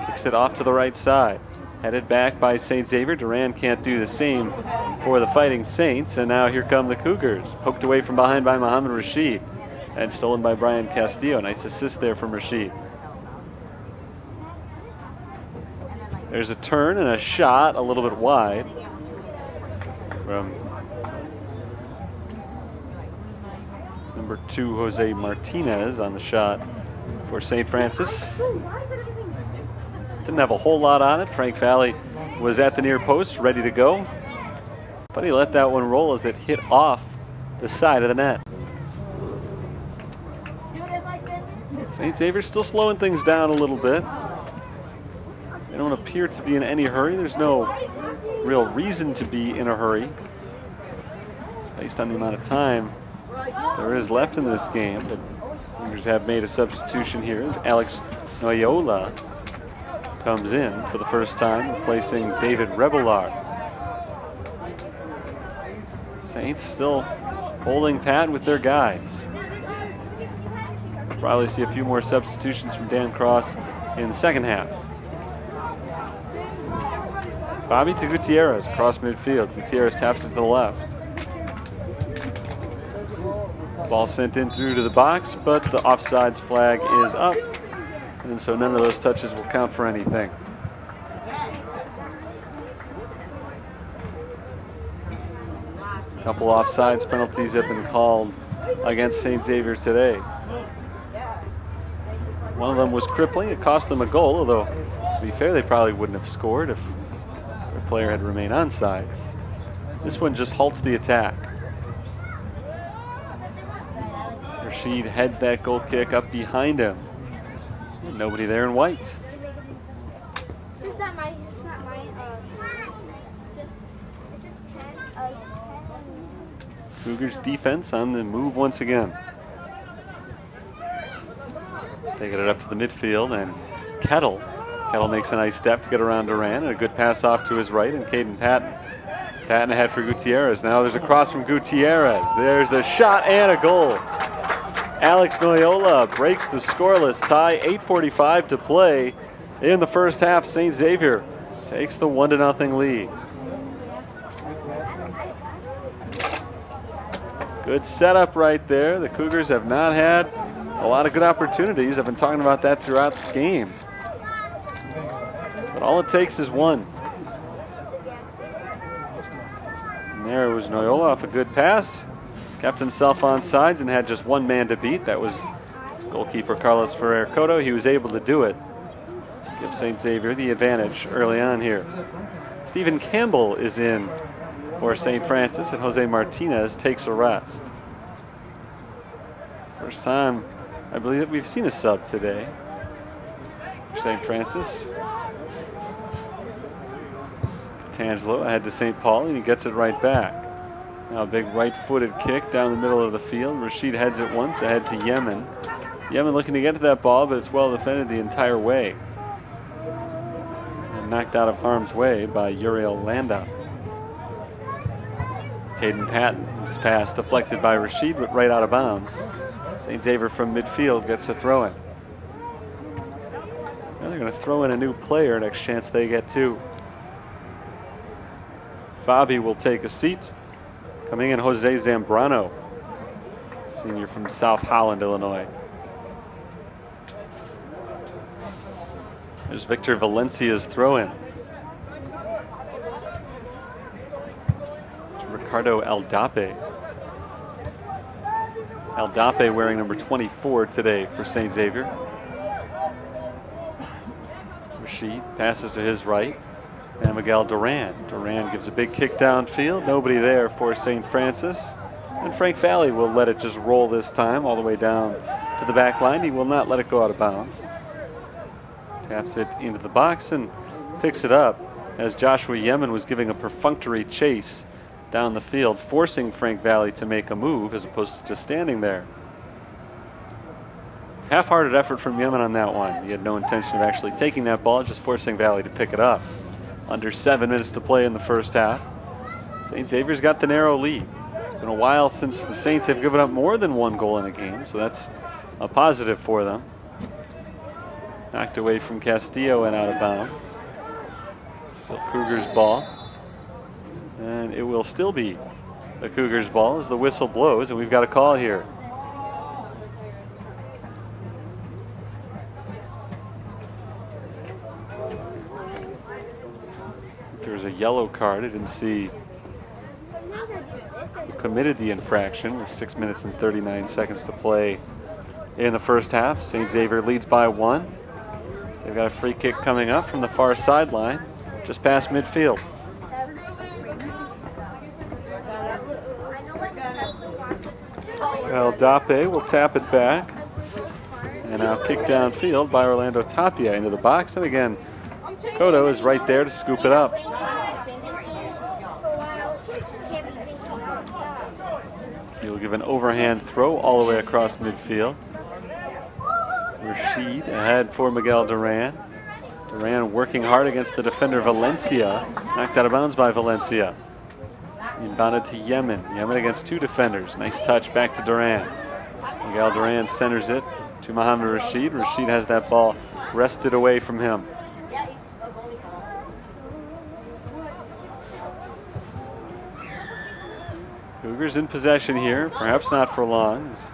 [SPEAKER 2] kicks it off to the right side. Headed back by St. Xavier. Duran can't do the same for the Fighting Saints. And now here come the Cougars. Poked away from behind by Muhammad Rashid. And stolen by Brian Castillo. Nice assist there from Rashid. There's a turn and a shot a little bit wide from number 2, Jose Martinez, on the shot for St. Francis. Didn't have a whole lot on it. Frank Valley was at the near post, ready to go. But he let that one roll as it hit off the side of the net. St. Xavier still slowing things down a little bit. They don't appear to be in any hurry. There's no real reason to be in a hurry based on the amount of time there is left in this game. But Cougars have made a substitution here as Alex Noyola comes in for the first time, replacing David Rebelar. Saints still holding pat with their guys. We'll probably see a few more substitutions from Dan Cross in the second half. Bobby to Gutierrez, across midfield. Gutierrez taps it to the left. Ball sent in through to the box, but the offsides flag is up. And so none of those touches will count for anything. A couple offsides penalties have been called against St. Xavier today. One of them was crippling. It cost them a goal, although to be fair, they probably wouldn't have scored if their player had remained onside. This one just halts the attack. Rashid heads that goal kick up behind him. Nobody there in white.
[SPEAKER 5] It's not my,
[SPEAKER 2] Cougars defense on the move once again. Taking it up to the midfield, and Kettle makes a nice step to get around Duran, and a good pass off to his right, and Caden Patton. Patton ahead for Gutierrez. Now there's a cross from Gutierrez. There's a shot and a goal. Alex Noyola breaks the scoreless tie. 8:45 to play in the first half. St. Xavier takes the 1-0 lead. Good setup right there. The Cougars have not had a lot of good opportunities. I've been talking about that throughout the game. But all it takes is one. And there was Noyola off a good pass. Kept himself on sides and had just one man to beat. That was goalkeeper Carlos Ferrer Cotto. He was able to do it. Give St. Xavier the advantage early on here. Stephen Campbell is in for St. Francis, and Jose Martinez takes a rest. First time I believe that we've seen a sub today for St. Francis. Tangelo ahead to St. Paul, and he gets it right back. Now a big right-footed kick down the middle of the field. Rashid heads it once ahead to Yemen. Yemen looking to get to that ball, but it's well defended the entire way. And knocked out of harm's way by Uriel Landa. Caden Patton's pass deflected by Rashid, but right out of bounds. St. Xavier from midfield gets a throw in. Now they're going to throw in a new player next chance they get to. Fabi will take a seat. Coming in, Jose Zambrano, senior from South Holland, Illinois. There's Victor Valencia's throw-in. Ricardo Aldape. Aldape wearing number 24 today for St. Xavier. Rashid passes to his right. And Miguel Duran. Duran gives a big kick downfield. Nobody there for St. Francis. And Frank Valley will let it just roll this time all the way down to the back line. He will not let it go out of bounds. Taps it into the box and picks it up as Joshua Yemen was giving a perfunctory chase down the field, forcing Frank Valley to make a move as opposed to just standing there. Half-hearted effort from Yemen on that one. He had no intention of actually taking that ball, just forcing Valley to pick it up. Under 7 minutes to play in the first half. St. Xavier's got the narrow lead. It's been a while since the Saints have given up more than one goal in a game, so that's a positive for them. Knocked away from Castillo and out of bounds. Still Cougars ball. And it will still be the Cougars ball as the whistle blows, and we've got a call here. There's a yellow card. I didn't see who committed the infraction with 6 minutes and 39 seconds to play in the first half. St. Xavier leads by 1. They've got a free kick coming up from the far sideline, just past midfield. El Dape will tap it back. And now kick downfield by Orlando Tapia into the box. And again, Cotto is right there to scoop it up. He will give an overhand throw all the way across midfield. Rashid ahead for Miguel Duran. Duran working hard against the defender Valencia. Knocked out of bounds by Valencia. Inbounded to Yemen. Yemen against 2 defenders. Nice touch back to Duran. Miguel Duran centers it to Mohamed Rashid. Rashid has that ball wrested away from him. Cougars in possession here, perhaps not for long, as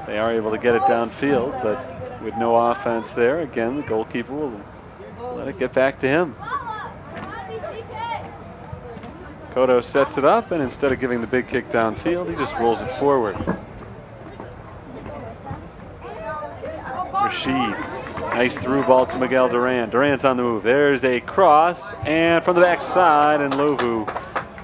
[SPEAKER 2] they are able to get it downfield, but with no offense there, again, the goalkeeper will let it get back to him. Cotto sets it up, and instead of giving the big kick downfield, he just rolls it forward. Rashid, nice through ball to Miguel Duran. Duran's on the move. There's a cross, and from the backside, and Lovu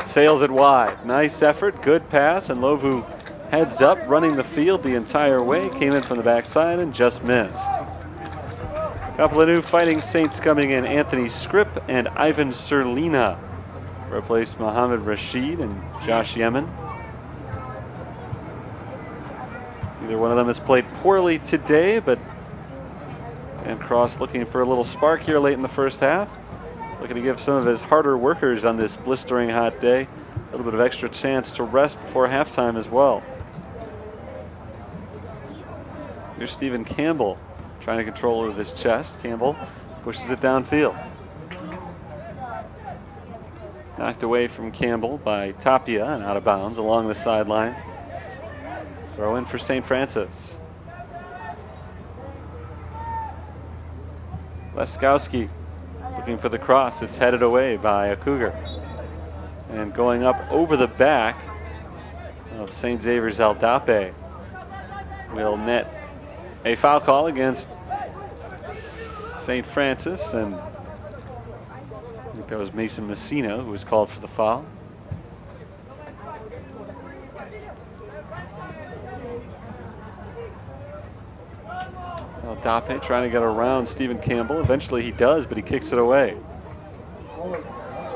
[SPEAKER 2] sails it wide. Nice effort, good pass, and Lovu heads up, running the field the entire way. Came in from the backside and just missed. A couple of new Fighting Saints coming in. Anthony Scripp and Ivan Serlina replace Mohamed Rashid and Josh Yemen. Either one of them has played poorly today, but Dan Cross looking for a little spark here late in the first half. Looking to give some of his harder workers on this blistering hot day a little bit of extra chance to rest before halftime as well. Here's Stephen Campbell trying to control it with his chest. Campbell pushes it downfield. Knocked away from Campbell by Tapia and out of bounds along the sideline. Throw in for St. Francis. Leskowski looking for the cross. It's headed away by a Cougar. And going up over the back of St. Xavier's El Dape will net a foul call against St. Francis, and I think that was Mason Messina who was called for the foul. El Dape trying to get around Stephen Campbell. Eventually he does, but he kicks it away.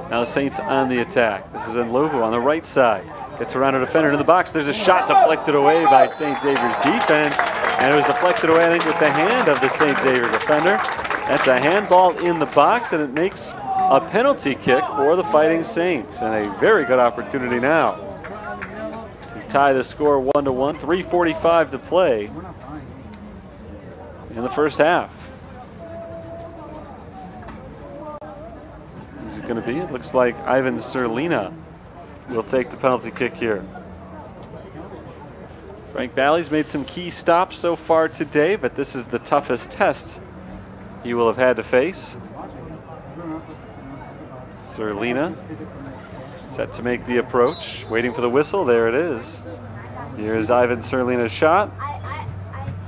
[SPEAKER 2] Now the Saints on the attack. This is Nlovu on the right side. Gets around a defender in the box. There's a shot deflected away by St. Xavier's defense. And it was deflected away, I think, with the hand of the St. Xavier defender. That's a handball in the box, and it makes a penalty kick for the Fighting Saints. And a very good opportunity now to tie the score 1-1. 3:45 to play in the first half. Who's it going to be? It looks like Ivan Serlina will take the penalty kick here. Frank Balley's made some key stops so far today, but this is the toughest test he will have had to face. Serlina set to make the approach, waiting for the whistle. There it is. Here's Ivan Serlina's shot.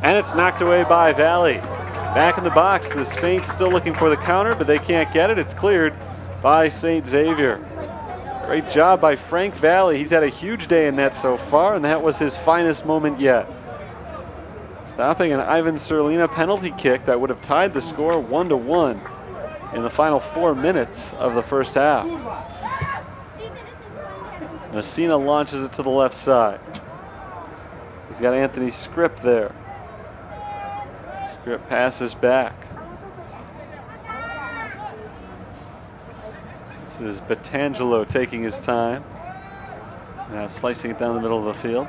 [SPEAKER 2] And it's knocked away by Valley. Back in the box, the Saints still looking for the counter, but they can't get it. It's cleared by St. Xavier. Great job by Frank Valley. He's had a huge day in net so far, and that was his finest moment yet. Stopping an Ivan Serlina penalty kick that would have tied the score 1-1 in the final 4 minutes of the first half. Messina launches it to the left side. He's got Anthony Scripp there. Scripp passes back. This is Batangelo taking his time. Now slicing it down the middle of the field.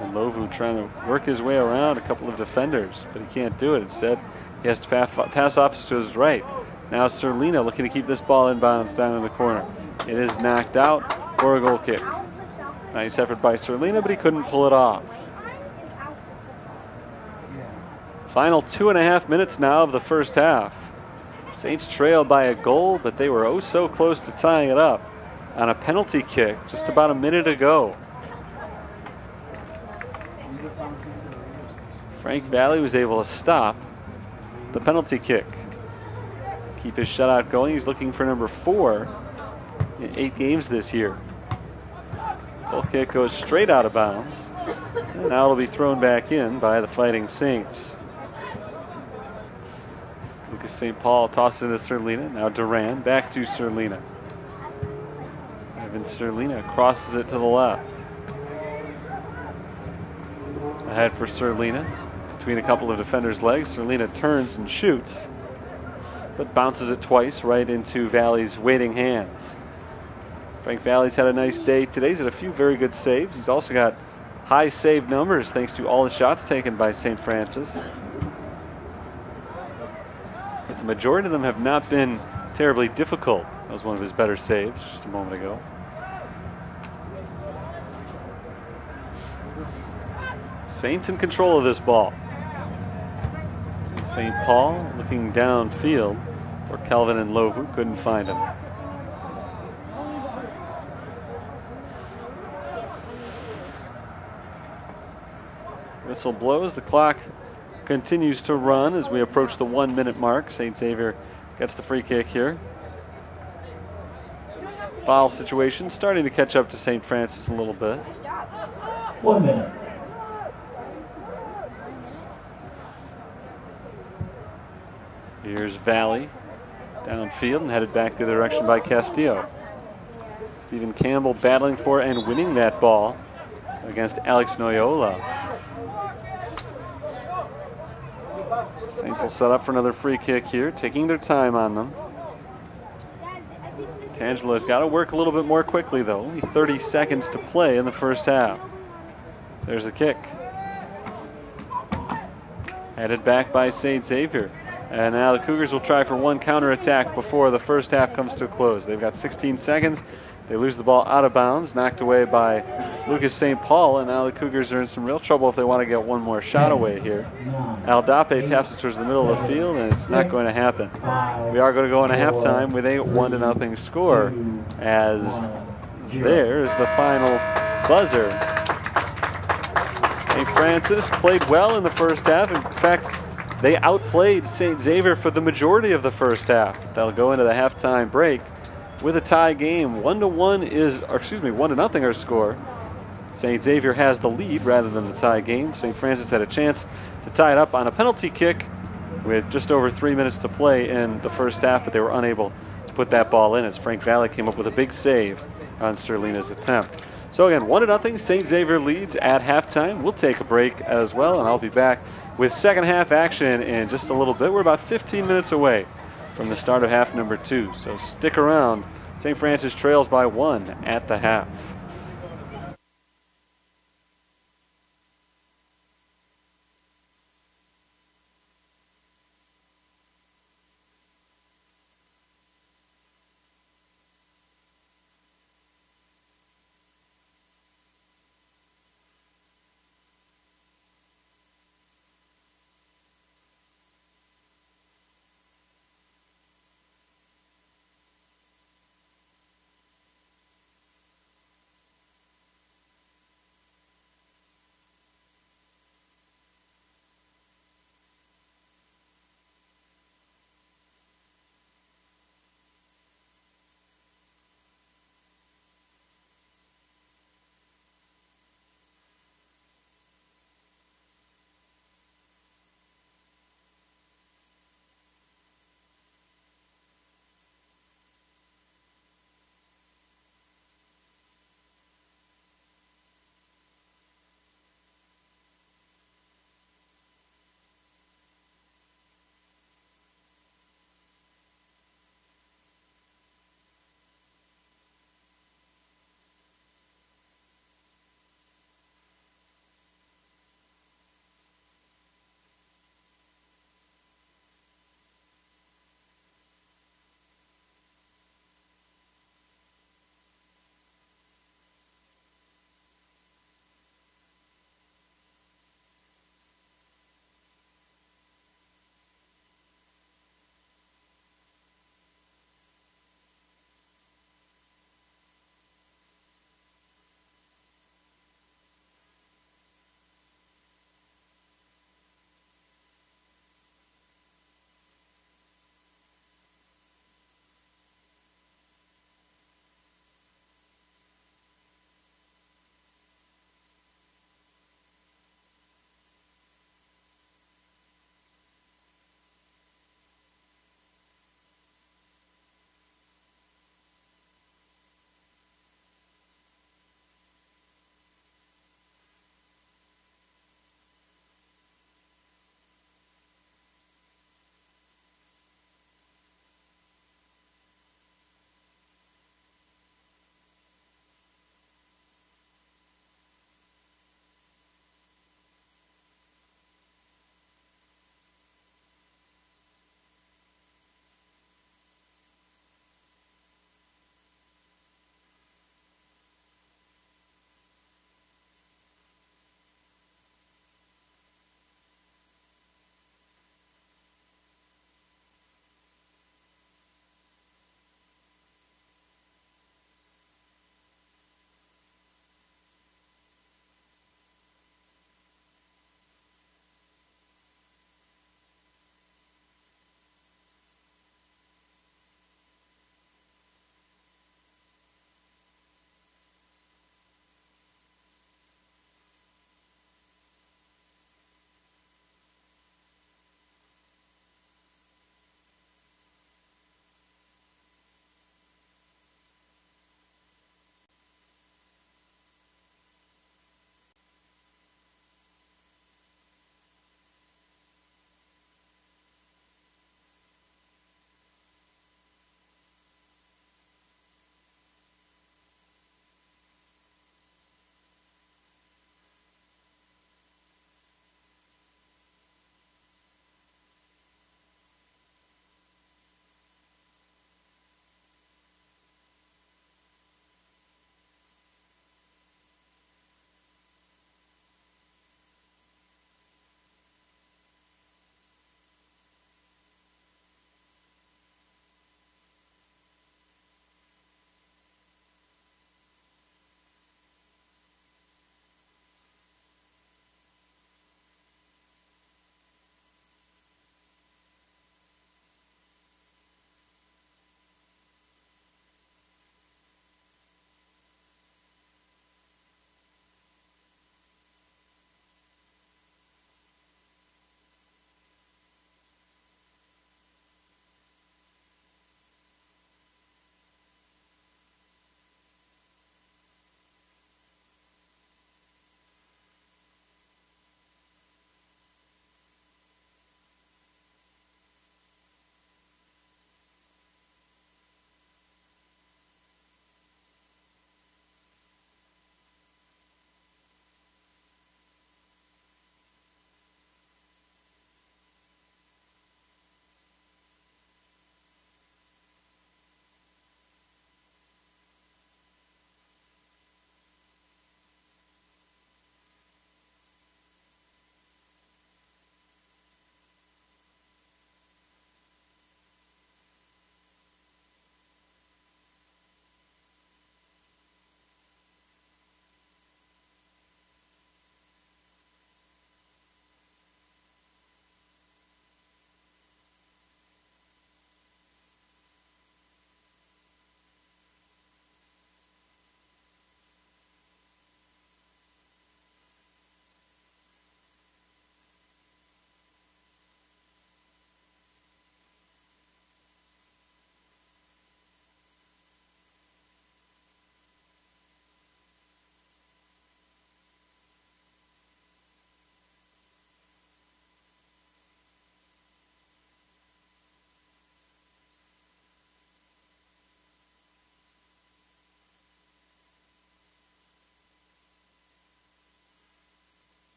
[SPEAKER 2] And Lovu trying to work his way around a couple of defenders, but he can't do it. Instead, he has to pass opposite to his right. Now Serlina looking to keep this ball in bounds down in the corner. It is knocked out for a goal kick. Nice effort by Serlina, but he couldn't pull it off. Final 2.5 minutes now of the first half. Saints trailed by a goal, but they were oh so close to tying it up on a penalty kick just about a minute ago. Frank Valley was able to stop the penalty kick. Keep his shutout going. He's looking for number 4 in 8 games this year. Goal kick goes straight out of bounds. And now it'll be thrown back in by the Fighting Saints. Lucas St. Paul tosses it to Serlina. Now Duran back to Serlina. Evan Serlina crosses it to the left. Ahead for Serlina. Between a couple of defenders' legs, Serlina turns and shoots, but bounces it twice right into Valley's waiting hands. Frank Valley's had a nice day today. He's had a few very good saves. He's also got high save numbers thanks to all the shots taken by St. Francis. But the majority of them have not been terribly difficult. That was one of his better saves just a moment ago. Saints in control of this ball. St. Paul looking downfield for Kelvin and Lovu, couldn't find him. Whistle blows, the clock continues to run as we approach the 1 minute mark. St. Xavier gets the free kick here. Foul situation starting to catch up to St. Francis a little bit.
[SPEAKER 1] 1 minute.
[SPEAKER 2] Here's Valley downfield and headed back the other direction by Castillo. Stephen Campbell battling for and winning that ball against Alex Noyola. Saints will set up for another free kick here, taking their time on them. Tangela's got to work a little bit more quickly though. Only 30 seconds to play in the first half. There's the kick. Headed back by St. Xavier. And now the Cougars will try for one counterattack before the first half comes to a close. They've got 16 seconds. They lose the ball out of bounds, knocked away by Lucas St. Paul, and now the Cougars are in some real trouble if they want to get one more shot away here. Aldape taps it towards the middle of the field, and it's not going to happen. We are going to go into halftime with a 1-0 score, as there's the final buzzer. St. Francis played well in the first half. In fact, they outplayed St. Xavier for the majority of the first half. They'll go into the halftime break with a tie game. 1-0 our score. St. Xavier has the lead rather than the tie game. St. Francis had a chance to tie it up on a penalty kick with just over 3 minutes to play in the first half, but they were unable to put that ball in as Frank Valley came up with a big save on Serlina's attempt. So again, 1-0, St. Xavier leads at halftime. We'll take a break as well, and I'll be back with second half action in just a little bit. We're about 15 minutes away from the start of half number 2, so stick around. St. Francis trails by 1 at the half.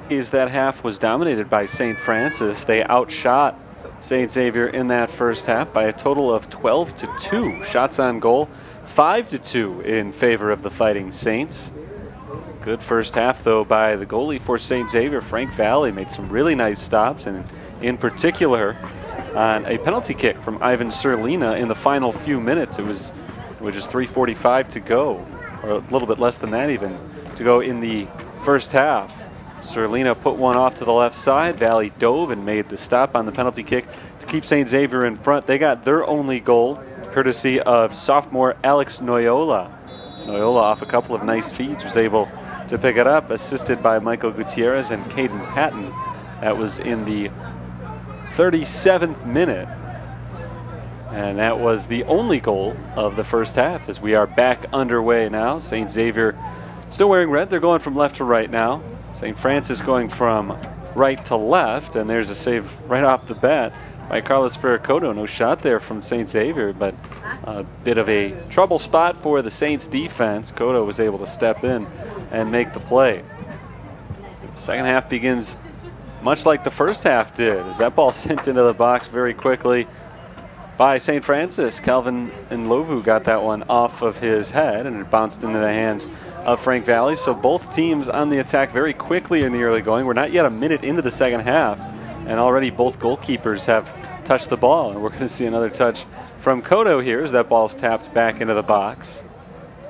[SPEAKER 2] is that half was dominated by St. Francis. They outshot St. Xavier in that first half by a total of 12-2. Shots on goal, 5-2 in favor of the Fighting Saints. Good first half, though, by the goalie for St. Xavier, Frank Valley, made some really nice stops, and in particular on a penalty kick from Ivan Serlina in the final few minutes. It was just 3:45 to go, or a little bit less than that even, to go in the first half. Serlina put one off to the left side. Valley dove and made the stop on the penalty kick to keep St. Xavier in front. They got their only goal, courtesy of sophomore Alex Noyola. Noyola, off a couple of nice feeds, was able to pick it up, assisted by Michael Gutierrez and Caden Patton. That was in the 37th minute. And that was the only goal of the first half, as we are back underway now. St. Xavier still wearing red. They're going from left to right now. St. Francis going from right to left, and there's a save right off the bat by Carlos Ferracoto. No shot there from St. Xavier, but a bit of a trouble spot for the Saints defense. Cotto was able to step in and make the play. The second half begins much like the first half did, as that ball sent into the box very quickly by St. Francis. Calvin Nlovu got that one off of his head, and it bounced into the hands of Frank Valley. So both teams on the attack very quickly in the early going. We're not yet a minute into the second half, and already both goalkeepers have touched the ball, and we're going to see another touch from Cotto here as that ball's tapped back into the box.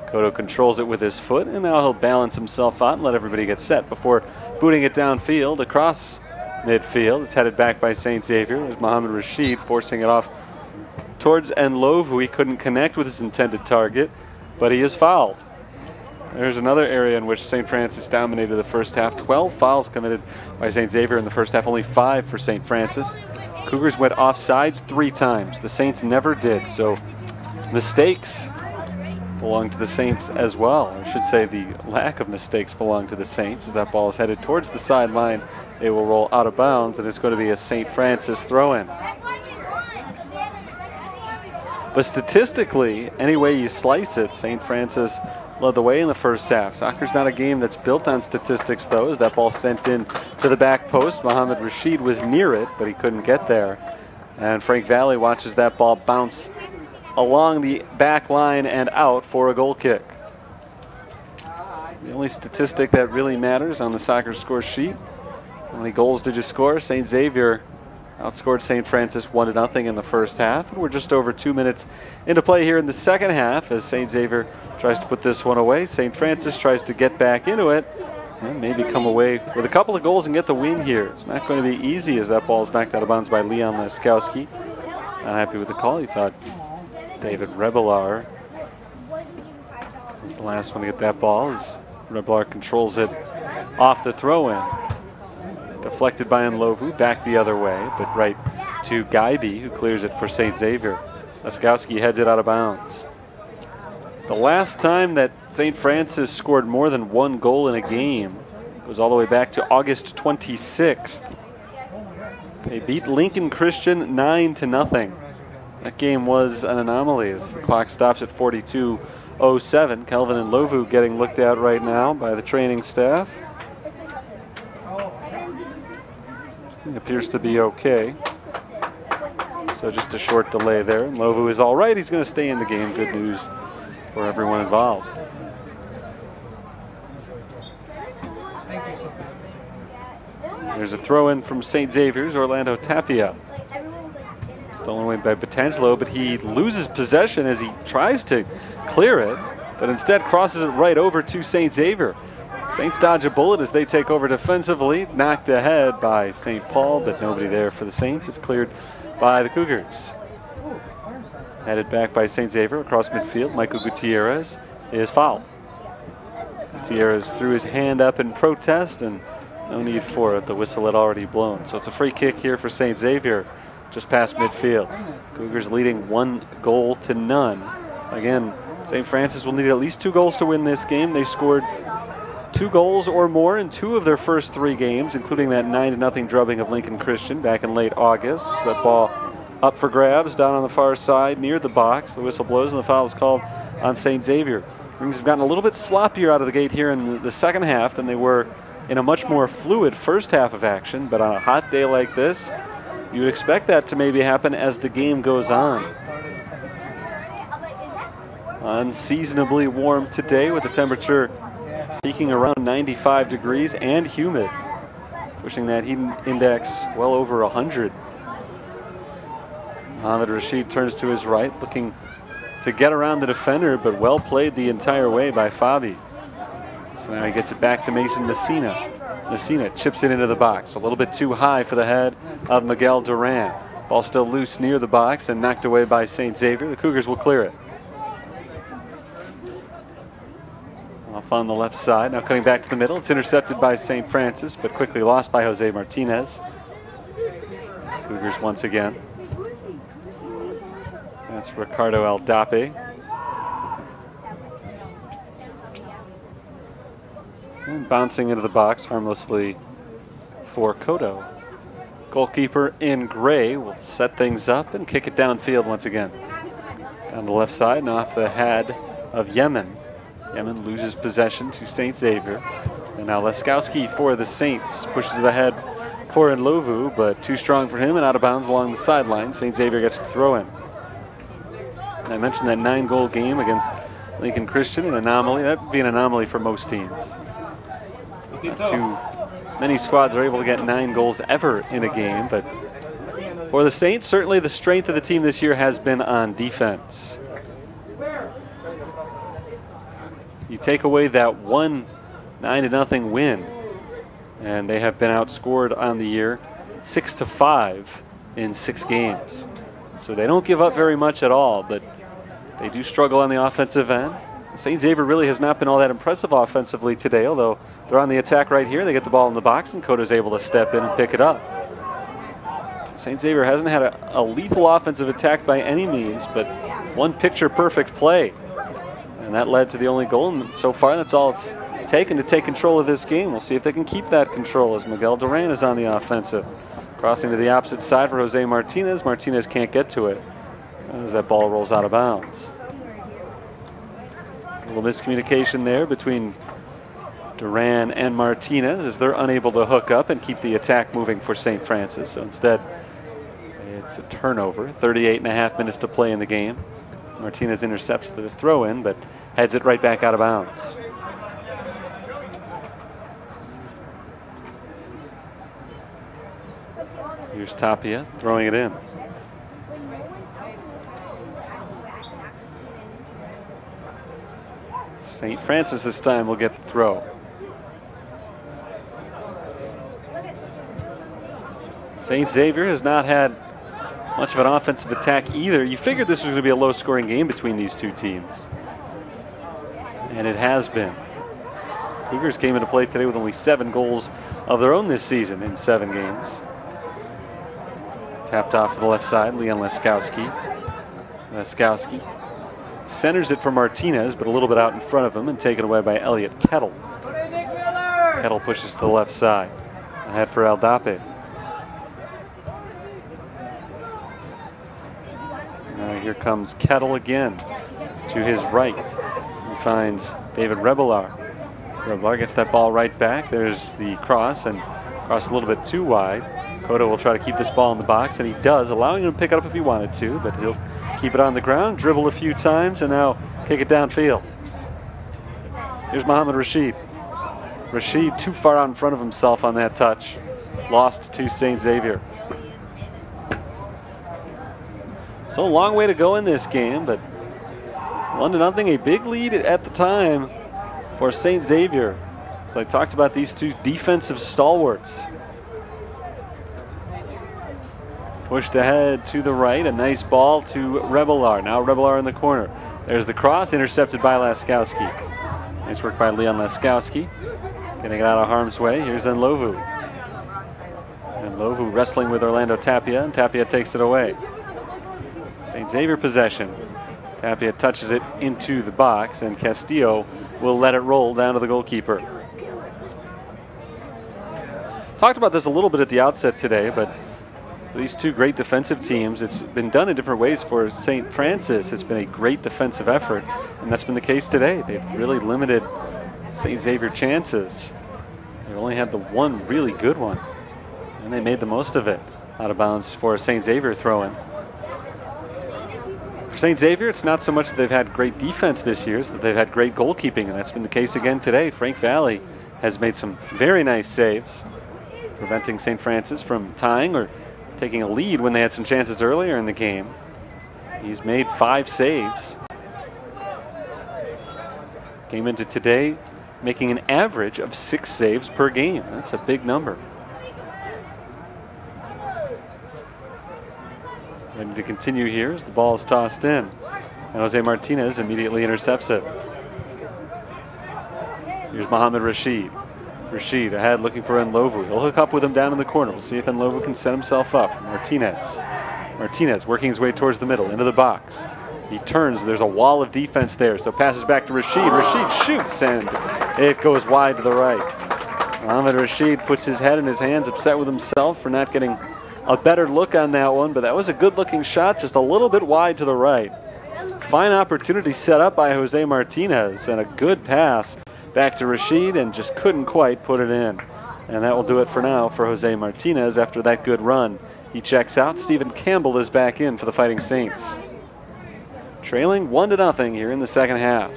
[SPEAKER 2] Cotto controls it with his foot, and now he'll balance himself out and let everybody get set before booting it downfield across midfield. It's headed back by St. Xavier. There's Mohammed Rashid forcing it off towards Nlovu. He couldn't connect with his intended target, but he is fouled. There's another area in which St. Francis dominated the first half. 12 fouls committed by St. Xavier in the first half, only 5 for St. Francis. Cougars went offsides 3 times. The Saints never did, so mistakes belong to the Saints as well. I should say the lack of mistakes belong to the Saints, as that ball is headed towards the sideline. It will roll out of bounds, and it's going to be a St. Francis throw-in. But statistically, any way you slice it, St. Francis led the way in the first half. Soccer's not a game that's built on statistics, though, as that ball sent in to the back post. Mohammed Rashid was near it, but he couldn't get there. And Frank Valley watches that ball bounce along the back line and out for a goal kick. The only statistic that really matters on the soccer score sheet: how many goals did you score? St. Xavier outscored St. Francis 1-0 in the first half, and we're just over 2 minutes into play here in the second half as St. Xavier tries to put this one away. St. Francis tries to get back into it and maybe come away with a couple of goals and get the win here. It's not going to be easy, as that ball is knocked out of bounds by Leon Laskowski. Not happy with the call. He thought David Rebelar is the last one to get that ball, as Rebelar controls it off the throw-in. Deflected by Nlovu, back the other way, but right to Guyby, who clears it for St. Xavier. Laskowski heads it out of bounds. The last time that St. Francis scored more than 1 goal in a game was all the way back to August 26th. They beat Lincoln Christian 9-0. That game was an anomaly, as the clock stops at 42:07. Kelvin Nlovu getting looked at right now by the training staff. He appears to be okay. So just a short delay there. Nlovu is all right. He's going to stay in the game. Good news for everyone involved. There's a throw-in from St. Xavier's, Orlando Tapia. Stolen away by Batangelo, but he loses possession as he tries to clear it, but instead crosses it right over to St. Xavier. Saints dodge a bullet as they take over defensively, knocked ahead by St. Paul, but nobody there for the Saints. It's cleared by the Cougars. Headed back by St. Xavier across midfield. Michael Gutierrez is fouled. Gutierrez threw his hand up in protest, and no need for it. The whistle had already blown. So it's a free kick here for St. Xavier, just past midfield. Cougars leading 1-0. Again, St. Francis will need at least 2 goals to win this game. They scored 2 goals or more in 2 of their first 3 games, including that 9-0 drubbing of Lincoln Christian back in late August. So that ball up for grabs down on the far side near the box. The whistle blows and the foul is called on St. Xavier. Things have gotten a little bit sloppier out of the gate here in the second half than they were in a much more fluid first half of action, but on a hot day like this, you would expect that to maybe happen as the game goes on. Unseasonably warm today with the temperature peaking around 95 degrees and humid, pushing that heat index well over 100. Mohamed Rashid turns to his right, looking to get around the defender, but well played the entire way by Fabi. So now he gets it back to Mason Messina. Messina chips it into the box, a little bit too high for the head of Miguel Duran. Ball still loose near the box and knocked away by St. Xavier. The Cougars will clear it. Off on the left side, now cutting back to the middle. It's intercepted by St. Francis, but quickly lost by Jose Martinez. Cougars once again. That's Ricardo Aldape. And bouncing into the box harmlessly for Cotto. Goalkeeper in gray will set things up and kick it downfield once again. Down the left side and off the head of Yemen. Yemen loses possession to St. Xavier. And now Leskowski for the Saints pushes it ahead for Ndlovu, but too strong for him and out of bounds along the sideline. St. Xavier gets to throw in. And I mentioned that 9-goal game against Lincoln Christian, an anomaly. That would be an anomaly for most teams. Not too many squads are able to get 9 goals ever in a game, but for the Saints, certainly the strength of the team this year has been on defense. You take away that one 9-0 win, and they have been outscored on the year 6-5 in 6 games. So they don't give up very much at all, but they do struggle on the offensive end. St. Xavier really has not been all that impressive offensively today, although they're on the attack right here. They get the ball in the box, and Cotto's able to step in and pick it up. St. Xavier hasn't had a lethal offensive attack by any means, but one picture-perfect play. And that led to the only goal, and so far that's all it's taken to take control of this game. We'll see if they can keep that control as Miguel Duran is on the offensive. Crossing to the opposite side for Jose Martinez. Martinez can't get to it as that ball rolls out of bounds. A little miscommunication there between Duran and Martinez as they're unable to hook up and keep the attack moving for St. Francis. So instead, it's a turnover. 38.5 minutes to play in the game. Martinez intercepts the throw in, but heads it right back out of bounds. Here's Tapia throwing it in. St. Francis this time will get the throw. St. Xavier has not had much of an offensive attack either. You figured this was going to be a low-scoring game between these two teams, and it has been. Cougars came into play today with only 7 goals of their own this season in 7 games. Tapped off to the left side, Leon Leskowski. Leskowski centers it for Martinez, but a little bit out in front of him and taken away by Elliot Kettle. Kettle pushes to the left side. Ahead for Aldape. Now here comes Kettle again to his right. He finds David Rebelar. Rebelar gets that ball right back. There's the cross, and cross a little bit too wide. Cotto will try to keep this ball in the box, and he does, allowing him to pick it up if he wanted to, but he'll keep it on the ground, dribble a few times, and now kick it downfield. Here's Mohamed Rashid. Rashid too far out in front of himself on that touch. Lost to St. Xavier. So a long way to go in this game, but 1-0, a big lead at the time for St. Xavier. So I talked about these two defensive stalwarts. Pushed ahead to the right, a nice ball to Rebelar. Now Rebelar in the corner. There's the cross, intercepted by Leskowski. Nice work by Leon Leskowski. Getting it out of harm's way. Here's Ndlovu. Ndlovu wrestling with Orlando Tapia, and Tapia takes it away. St. Xavier possession. Tapia touches it into the box, and Castillo will let it roll down to the goalkeeper. Talked about this a little bit at the outset today, but these two great defensive teams, it's been done in different ways for St. Francis. It's been a great defensive effort, and that's been the case today. They've really limited St. Xavier chances. They only had the one really good one, and they made the most of it. Out of bounds for a St. Xavier throw-in. For St. Xavier, it's not so much that they've had great defense this year, it's that they've had great goalkeeping, and that's been the case again today. Frank Valley has made some very nice saves, preventing St. Francis from tying or taking a lead when they had some chances earlier in the game. He's made 5 saves. Came into today making an average of 6 saves per game. That's a big number. Ready to continue here as the ball is tossed in. And Jose Martinez immediately intercepts it. Here's Mohamed Rashid. Rashid ahead looking for Nlovu. He'll hook up with him down in the corner. We'll see if Nlovu can set himself up. Martinez. Martinez working his way towards the middle, into the box. He turns, there's a wall of defense there, so passes back to Rashid. Rashid shoots, and it goes wide to the right. Mohamed Rashid puts his head in his hands, upset with himself for not getting a better look on that one, but that was a good-looking shot, just a little bit wide to the right. Fine opportunity set up by Jose Martinez, and a good pass back to Rashid, and just couldn't quite put it in. And that will do it for now for Jose Martinez after that good run. He checks out. Stephen Campbell is back in for the Fighting Saints. Trailing 1-0 here in the second half.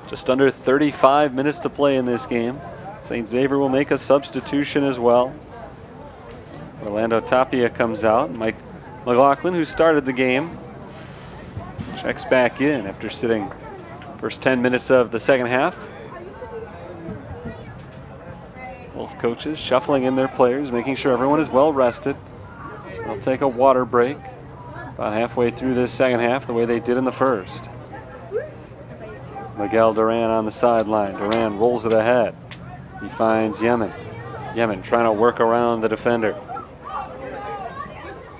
[SPEAKER 2] Just under 35 minutes to play in this game. St. Xavier will make a substitution as well. Orlando Tapia comes out. Mike McLaughlin, who started the game, checks back in after sitting first 10 minutes of the second half. Both coaches shuffling in their players, making sure everyone is well rested. They'll take a water break about halfway through this second half, the way they did in the first. Miguel Duran on the sideline. Duran rolls it ahead. He finds Yemen. Yemen trying to work around the defender.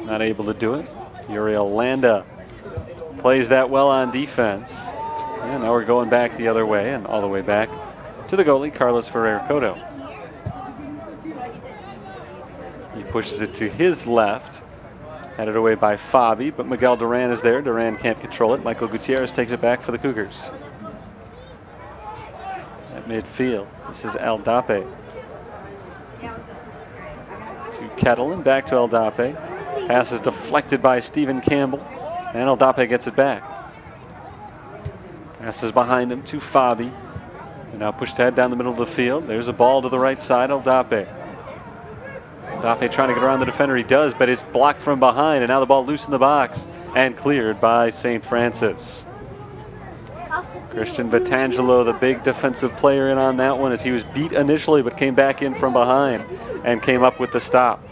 [SPEAKER 2] Not able to do it. Uriel Landa plays that well on defense. And now we're going back the other way, and all the way back to the goalie, Carlos Ferrer-Cotto. He pushes it to his left. Headed away by Fabi, but Miguel Duran is there. Duran can't control it. Michael Gutierrez takes it back for the Cougars. At midfield, this is Aldape. To Kettle and back to Aldape. Pass is deflected by Stephen Campbell, and Aldape gets it back. Pass is behind him to Fabi. And now pushed ahead down the middle of the field. There's a ball to the right side, Aldape. Aldape trying to get around the defender. He does, but it's blocked from behind, and now the ball loose in the box and cleared by St. Francis. Christian Vitangelo, the big defensive player, in on that one as he was beat initially but came back in from behind and came up with the stop.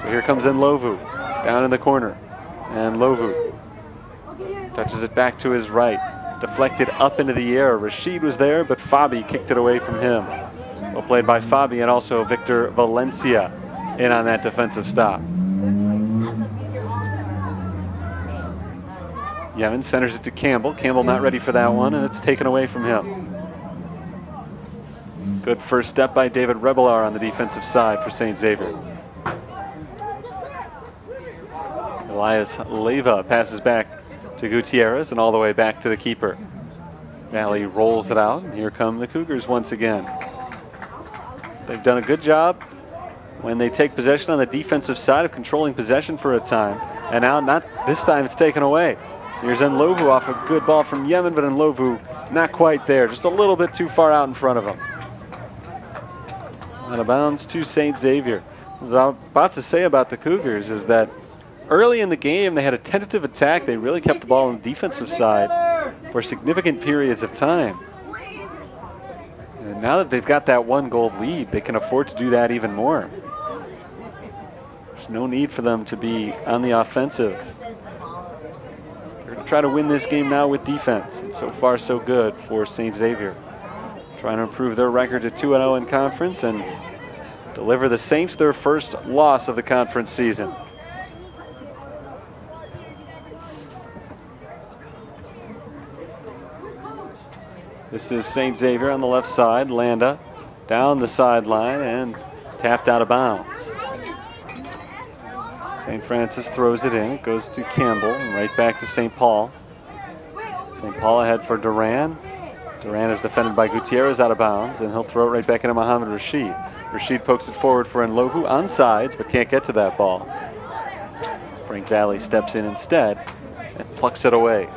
[SPEAKER 2] So here comes Nlovu down in the corner, and Nlovu touches it back to his right, deflected up into the air. Rashid was there, but Fabi kicked it away from him. Well played by Fabi, and also Victor Valencia in on that defensive stop. Yemen centers it to Campbell. Campbell not ready for that one, and it's taken away from him. Good first step by David Rebelar on the defensive side for St. Xavier. Elias Leyva passes back to Gutierrez and all the way back to the keeper. Valley rolls it out, and here come the Cougars once again. They've done a good job when they take possession on the defensive side of controlling possession for a time, and now not this time it's taken away. Here's Nlovu off a good ball from Yemen, but Nlovu not quite there, just a little bit too far out in front of him. Out of bounds to St. Xavier. What I was about to say about the Cougars is that early in the game they had a tentative attack. They really kept the ball on the defensive side for significant periods of time. And now that they've got that 1-goal lead, they can afford to do that even more. There's no need for them to be on the offensive. They're going to try to win this game now with defense. And so far, so good for St. Xavier. Trying to improve their record to 2-0 in conference and deliver the Saints their first loss of the conference season. This is St. Xavier on the left side. Landa down the sideline and tapped out of bounds. St. Francis throws it in. It goes to Campbell and right back to St. Paul. St. Paul ahead for Duran. Duran is defended by Gutierrez out of bounds, and he'll throw it right back into Mohamed Rashid. Rashid pokes it forward for Nlovu on sides, but can't get to that ball. Frank Valley steps in instead and plucks it away.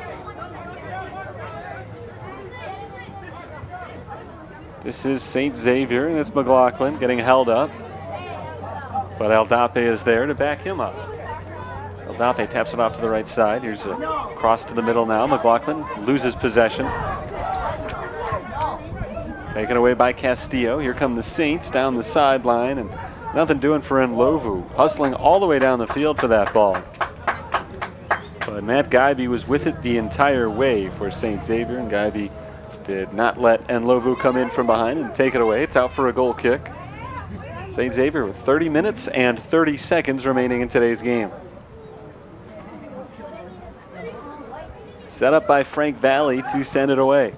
[SPEAKER 2] This is St. Xavier, and it's McLaughlin getting held up. But Aldape is there to back him up. Aldape taps it off to the right side. Here's a cross to the middle now. McLaughlin loses possession. Taken away by Castillo. Here come the Saints down the sideline, and nothing doing for Nlovu. Hustling all the way down the field for that ball. But Matt Guybe was with it the entire way for St. Xavier, and Guybe did not let Nlovu come in from behind and take it away. It's out for a goal kick. St. Xavier with 30 minutes and 30 seconds remaining in today's game. Set up by Frank Valley to send it away.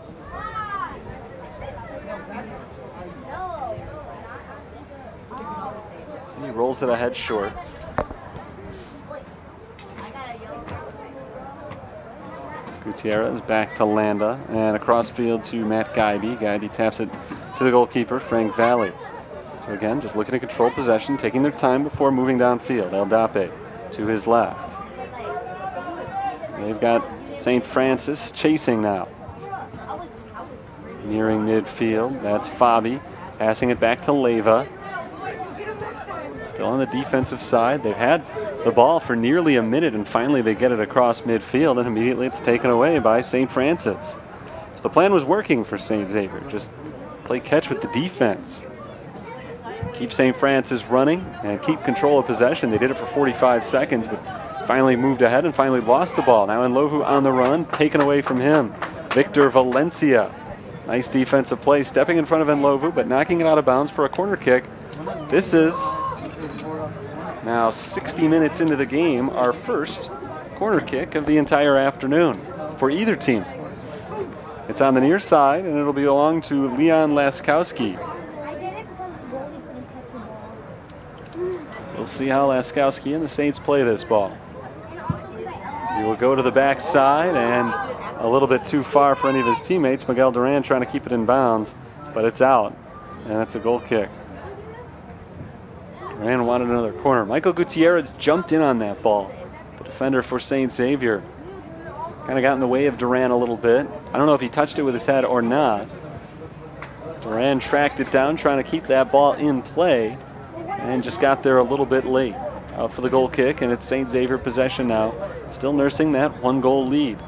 [SPEAKER 2] He rolls it ahead short. Gutierrez back to Landa and across field to Matt Guybe. Guybe taps it to the goalkeeper, Frank Valley. So again, just looking to control possession, taking their time before moving downfield. Aldape to his left. They've got St. Francis chasing now. Nearing midfield, that's Fabi, passing it back to Leyva. Still on the defensive side. They've had the ball for nearly a minute, and finally they get it across midfield, and immediately it's taken away by St. Francis. So the plan was working for St. Xavier. Just play catch with the defense. Keep St. Francis running and keep control of possession. They did it for 45 seconds, but finally moved ahead and finally lost the ball. Now Nlovu on the run, taken away from him. Victor Valencia. Nice defensive play, stepping in front of Nlovu, but knocking it out of bounds for a corner kick. This is now 60 minutes into the game, our first corner kick of the entire afternoon for either team. It's on the near side, and it'll belong to Leon Laskowski. We'll see how Laskowski and the Saints play this ball. He will go to the back side, and a little bit too far for any of his teammates. Miguel Duran trying to keep it in bounds, but it's out, and it's a goal kick. Duran wanted another corner. Michael Gutierrez jumped in on that ball. The defender for St. Xavier kind of got in the way of Duran a little bit. I don't know if he touched it with his head or not. Duran tracked it down, trying to keep that ball in play, and just got there a little bit late. Out for the goal kick, and it's St. Xavier possession now, still nursing that 1-goal lead.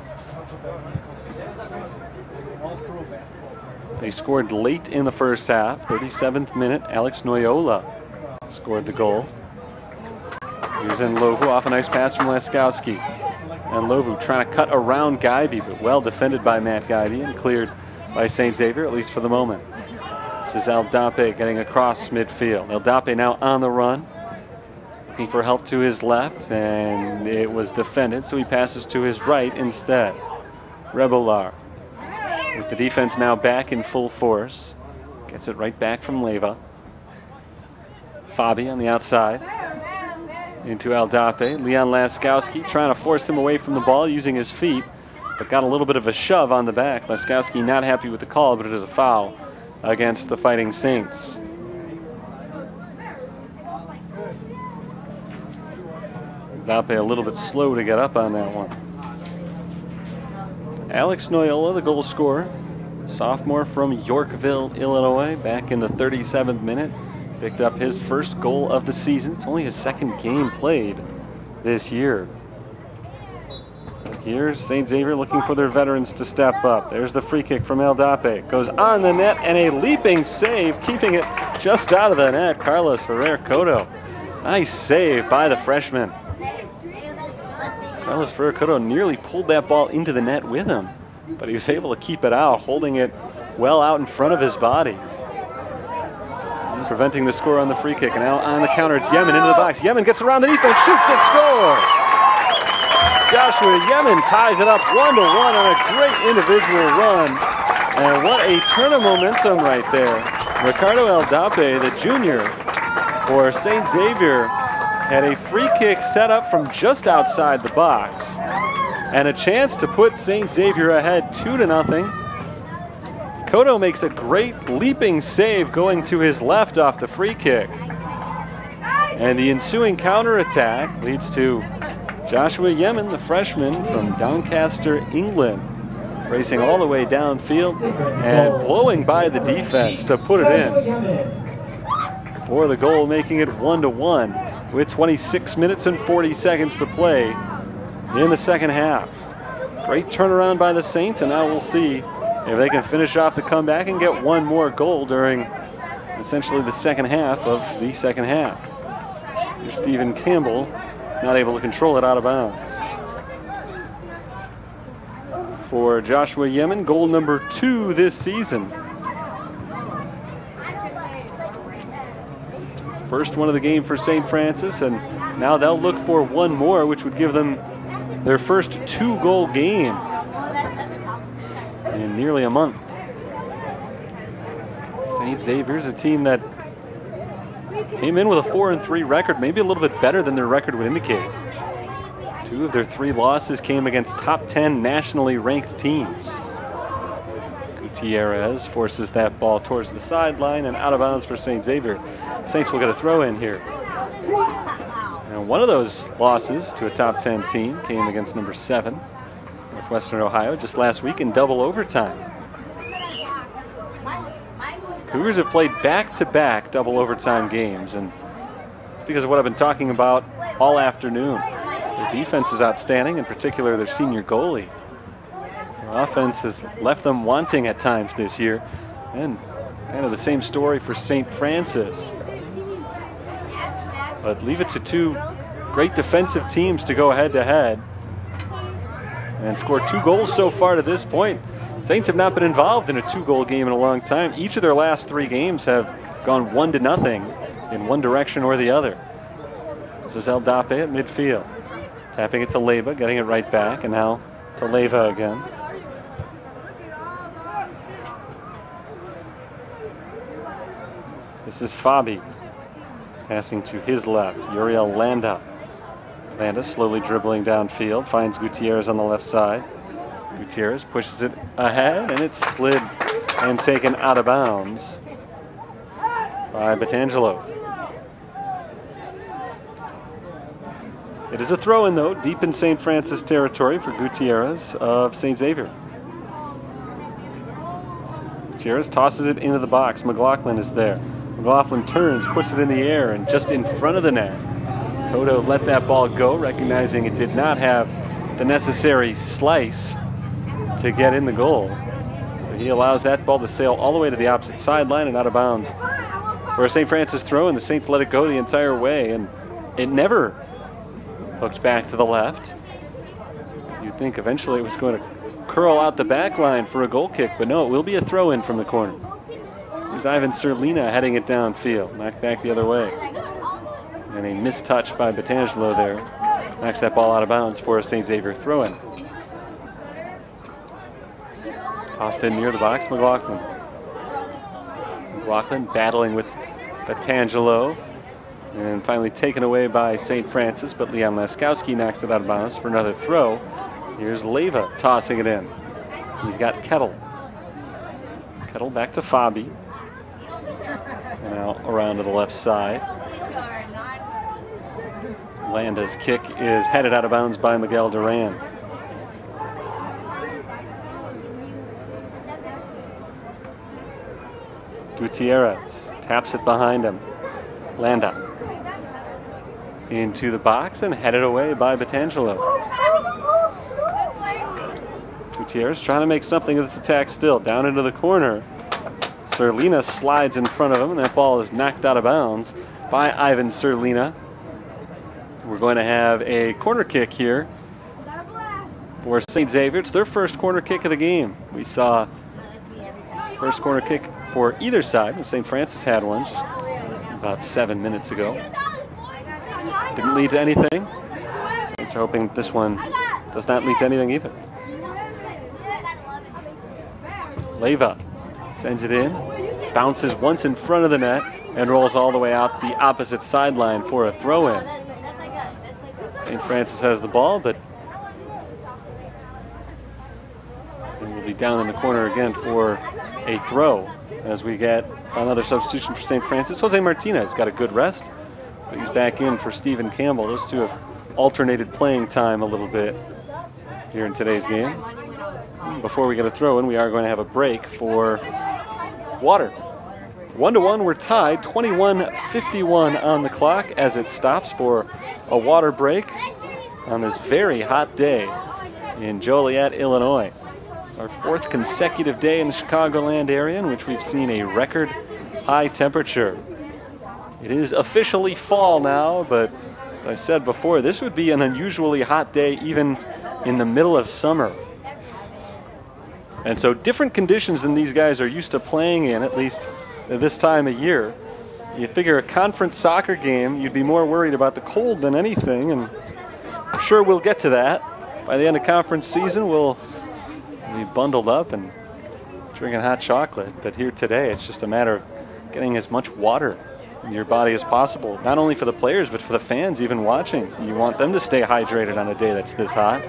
[SPEAKER 2] They scored late in the first half. 37th minute, Alex Noyola scored the goal. Here's Nlovu off a nice pass from Laskowski. Nlovu trying to cut around Guybe, but well defended by Matt Guybe and cleared by St. Xavier, at least for the moment. This is Aldape getting across midfield. Aldape now on the run, looking for help to his left, and it was defended, so he passes to his right instead. Rebolar, with the defense now back in full force, gets it right back from Leyva. Fabi on the outside into Aldape. Leon Laskowski trying to force him away from the ball using his feet, but got a little bit of a shove on the back. Laskowski not happy with the call, but it is a foul against the Fighting Saints. Aldape a little bit slow to get up on that one. Alex Noyola, the goal scorer, sophomore from Yorkville, Illinois, back in the 37th minute. Picked up his first goal of the season. It's only his second game played this year. But here's St. Xavier looking for their veterans to step up. There's the free kick from Aldape. Goes on the net, and a leaping save, keeping it just out of the net. Carlos Ferrer-Cotto. Nice save by the freshman. Carlos Ferrer-Cotto nearly pulled that ball into the net with him, but he was able to keep it out, holding it well out in front of his body. And preventing the score on the free kick. And now on the counter, it's Yemen into the box. Yemen gets around the defense, shoots it, scores! Joshua Yemen ties it up 1-1 on a great individual run. And what a turn of momentum right there. Ricardo Aldape, the junior for St. Xavier, had a free kick set up from just outside the box and a chance to put St. Xavier ahead 2-0. Kodo makes a great leaping save going to his left off the free kick. And the ensuing counterattack leads to Joshua Yemen, the freshman from Doncaster, England, racing all the way downfield and blowing by the defense to put it in for the goal, making it 1-1 with 26 minutes and 40 seconds to play in the second half. Great turnaround by the Saints, and now we'll see if they can finish off the comeback and get one more goal during essentially the second half of the second half. Here's Stephen Campbell, not able to control it out of bounds. For Joshua Yemen, goal number 2 this season. First one of the game for St. Francis, and now they'll look for one more, which would give them their first 2-goal game in nearly a month. St. Xavier's a team that came in with a 4-3 record, maybe a little bit better than their record would indicate. 2 of their 3 losses came against top 10 nationally ranked teams. Gutierrez forces that ball towards the sideline and out of bounds for St. Xavier. Saints will get a throw in here. And one of those losses to a top 10 team came against number 7, Northwestern Ohio, just last week in double overtime. Cougars have played back-to-back double overtime games, and it's because of what I've been talking about all afternoon. Their defense is outstanding, in particular their senior goalie. Their offense has left them wanting at times this year, and kind of the same story for St. Francis. But leave it to 2 great defensive teams to go head-to-head and score 2 goals so far to this point. Saints have not been involved in a 2-goal game in a long time. Each of their last 3 games have gone 1-0 in one direction or the other. This is El Dape at midfield. Tapping it to Leyva, getting it right back, and now to Leyva again. This is Fabi, passing to his left, Uriel Landa. Landa slowly dribbling downfield, finds Gutierrez on the left side. Gutierrez pushes it ahead, and it's slid and taken out of bounds by Batangelo. It is a throw-in, though, deep in St. Francis territory for Gutierrez of St. Xavier. Gutierrez tosses it into the box. McLaughlin is there. McLaughlin turns, puts it in the air, and just in front of the net. Kodo let that ball go, recognizing it did not have the necessary slice to get in the goal. So he allows that ball to sail all the way to the opposite sideline and out of bounds for a St. Francis throw, and the Saints let it go the entire way, and it never hooked back to the left. You'd think eventually it was going to curl out the back line for a goal kick, but no, it will be a throw-in from the corner. There's Ivan Serlina heading it downfield, knocked back the other way. And a missed touch by Batangelo there knocks that ball out of bounds for a St. Xavier throw-in. Tossed in near the box, McLaughlin. McLaughlin battling with Batangelo, and finally taken away by St. Francis, but Leon Laskowski knocks it out of bounds for another throw. Here's Leyva tossing it in. He's got Kettle. Kettle back to Fabi. And now around to the left side. Landa's kick is headed out of bounds by Miguel Duran. Gutierrez taps it behind him. Landa into the box and headed away by Batangelo. Gutierrez trying to make something of this attack still. Down into the corner. Serlina slides in front of him, and that ball is knocked out of bounds by Ivan Serlina. We're going to have a corner kick here for St. Xavier. It's their first corner kick of the game. We saw first corner kick for either side. St. Francis had one just about 7 minutes ago. Didn't lead to anything. Saints are hoping this one does not lead to anything either. Leyva sends it in, bounces once in front of the net, and rolls all the way out the opposite sideline for a throw-in. St. Francis has the ball, but it will be be down in the corner again for a throw as we get another substitution for St. Francis. Jose Martinez got a good rest, but he's back in for Stephen Campbell. Those two have alternated playing time a little bit here in today's game. Before we get a throw in, we are going to have a break for water. 1-1, we're tied, 21:51 on the clock as it stops for a water break on this very hot day in Joliet, Illinois. Our 4th consecutive day in the Chicagoland area in which we've seen a record high temperature. It is officially fall now, but as I said before, this would be an unusually hot day even in the middle of summer. And so different conditions than these guys are used to playing in, at least at this time of year. You figure a conference soccer game, you'd be more worried about the cold than anything, and I'm sure we'll get to that. By the end of conference season, we'll be bundled up and drinking hot chocolate. But here today, it's just a matter of getting as much water in your body as possible, not only for the players, but for the fans even watching. You want them to stay hydrated on a day that's this hot.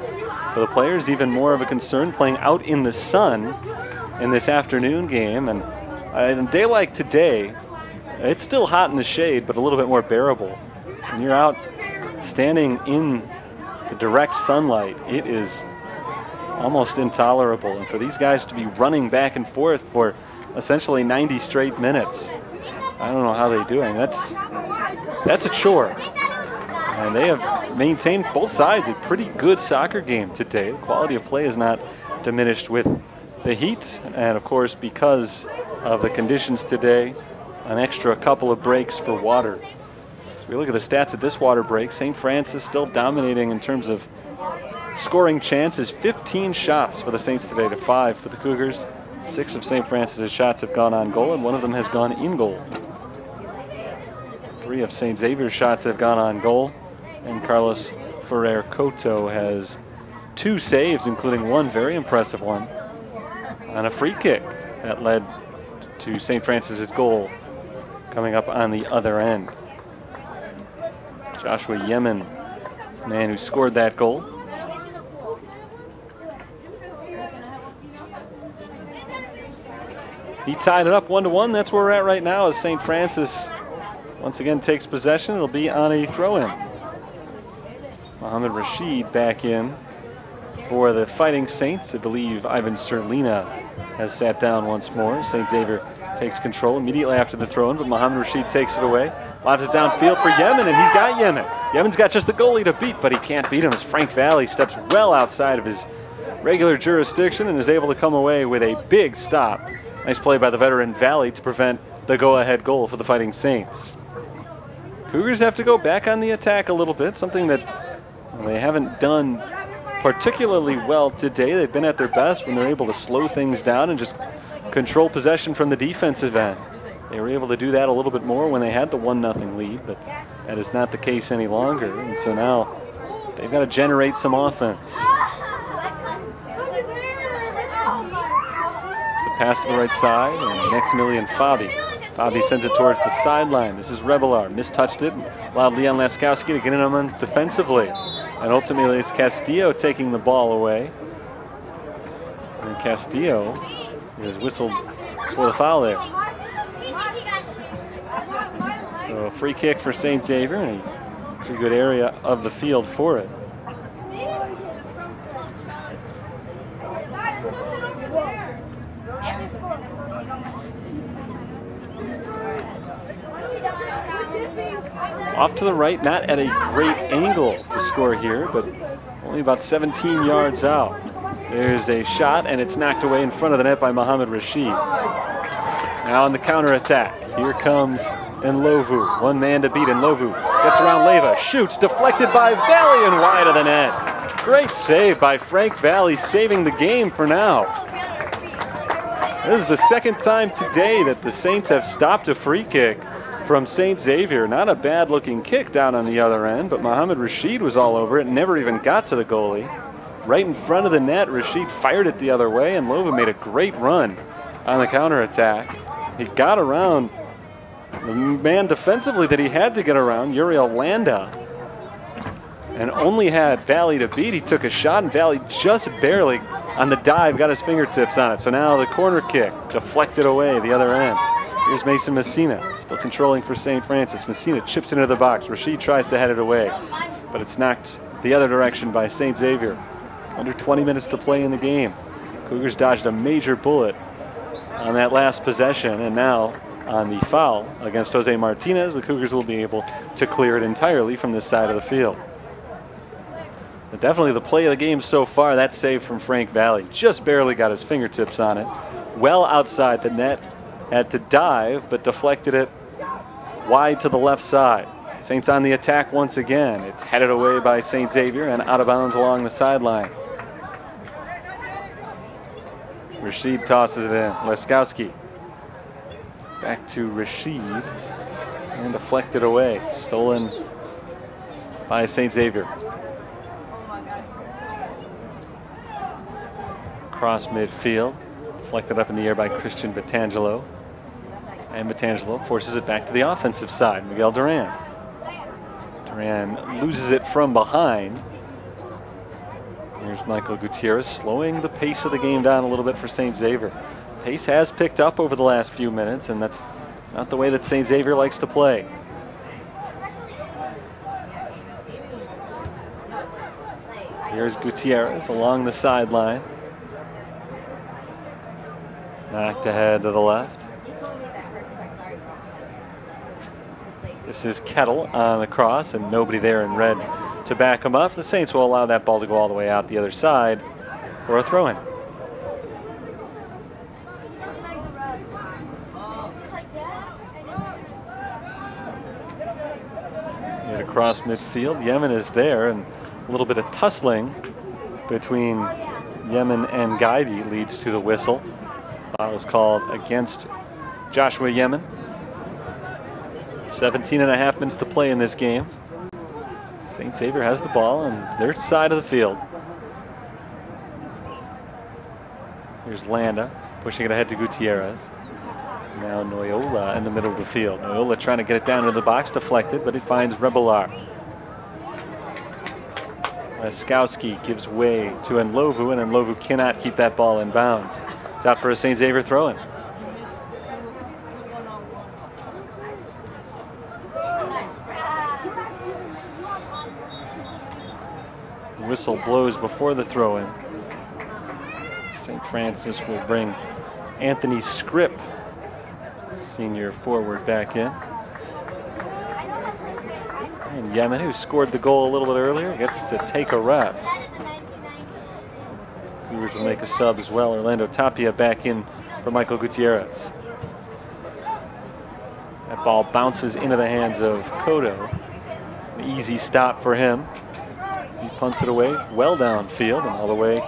[SPEAKER 2] For the players, even more of a concern playing out in the sun in this afternoon game. And a day like today, it's still hot in the shade, but a little bit more bearable. When you're out standing in the direct sunlight, it is almost intolerable. And for these guys to be running back and forth for essentially 90 straight minutes, I don't know how they do it. That's a chore. And they have maintained, both sides, a pretty good soccer game today. The quality of play is not diminished with the heat. And of course, because of the conditions today, an extra couple of breaks for water. So we look at the stats at this water break. St. Francis still dominating in terms of scoring chances. 15 shots for the Saints today to 5 for the Cougars. 6 of St. Francis's shots have gone on goal, and 1 of them has gone in goal. 3 of St. Xavier's shots have gone on goal, and Carlos Ferrer Coto has 2 saves, including 1 very impressive one on a free kick that led to St. Francis's goal coming up on the other end. Joshua Yemen is the man who scored that goal. He tied it up 1-1. That's where we're at right now as St. Francis once again takes possession. It'll be on a throw-in. Mohamed Rashid back in for the Fighting Saints. I believe Ivan Serlina has sat down once more. St. Xavier takes control immediately after the throw-in, but Mohamed Rashid takes it away. Lobs it downfield for Yemen, and he's got Yemen. Yemen's got just the goalie to beat, but he can't beat him as Frank Valley steps well outside of his regular jurisdiction and is able to come away with a big stop. Nice play by the veteran Valley to prevent the go-ahead goal for the Fighting Saints. Cougars have to go back on the attack a little bit, something that they haven't done particularly well today. They've been at their best when they're able to slow things down and just control possession from the defensive end. They were able to do that a little bit more when they had the 1-0 lead, but that is not the case any longer. And so now they've got to generate some offense. Pass to the right side, and Maximilian Fabi. Fabi sends it towards the sideline. This is Rebelar, mistouched it, allowed Leon Laskowski to get in on him defensively. And ultimately it's Castillo taking the ball away. And Castillo is whistled for the foul there. So a free kick for St. Xavier, and a pretty good area of the field for it. Off to the right, not at a great angle to score here, but only about 17 yards out. There's a shot, and it's knocked away in front of the net by Mohamed Rashid. Now on the counterattack, here comes Nlovu. One man to beat, Nlovu gets around Leyva, shoots, deflected by Valley and wide of the net. Great save by Frank Valley, saving the game for now. This is the second time today that the Saints have stopped a free kick from St. Xavier. Not a bad looking kick down on the other end, but Mohamed Rashid was all over it and never even got to the goalie. Right in front of the net, Rashid fired it the other way, and Lova made a great run on the counterattack. He got around the man defensively that he had to get around, Uriel Landa. and only had Valley to beat. He took a shot, and Valley just barely on the dive got his fingertips on it. So now the corner kick deflected away the other end. Here's Mason Messina, still controlling for St. Francis. Messina chips into the box. Rashid tries to head it away, but it's knocked the other direction by St. Xavier. Under 20 minutes to play in the game. Cougars dodged a major bullet on that last possession, and now on the foul against Jose Martinez, the Cougars will be able to clear it entirely from this side of the field. But definitely the play of the game so far, that save from Frank Valley. Just barely got his fingertips on it. Well outside the net. Had to dive, but deflected it wide to the left side. Saints on the attack once again. It's headed away by St. Xavier and out of bounds along the sideline. Rashid tosses it in. Leskowski. Back to Rashid. And deflected away. Stolen by St. Xavier. Across midfield. Deflected up in the air by Christian Batangelo. And Batangelo forces it back to the offensive side. Miguel Duran. Duran loses it from behind. Here's Michael Gutierrez slowing the pace of the game down a little bit for St. Xavier. Pace has picked up over the last few minutes, and that's not the way that St. Xavier likes to play. Here's Gutierrez along the sideline. Knocked ahead to the left. This is Kettle on the cross, and nobody there in red to back him up. The Saints will allow that ball to go all the way out the other side for a throw-in. Get across midfield. Yemen is there, and a little bit of tussling between Yemen and Gaibi leads to the whistle. Foul was called against Joshua Yemen. 17.5 minutes to play in this game. St. Xavier has the ball on their side of the field. Here's Landa pushing it ahead to Gutierrez. Now Noyola in the middle of the field. Noyola trying to get it down into the box, deflected, but it finds Rebelar. Leskowski gives way to Nlovu, and Nlovu cannot keep that ball in bounds. It's out for a St. Xavier throw-in. Whistle blows before the throw-in. St. Francis will bring Anthony Scripp, senior forward, back in. And Yemen, who scored the goal a little bit earlier, gets to take a rest. Cougars will make a sub as well. Orlando Tapia back in for Michael Gutierrez. That ball bounces into the hands of Cotto. An easy stop for him. He punts it away well downfield and all the way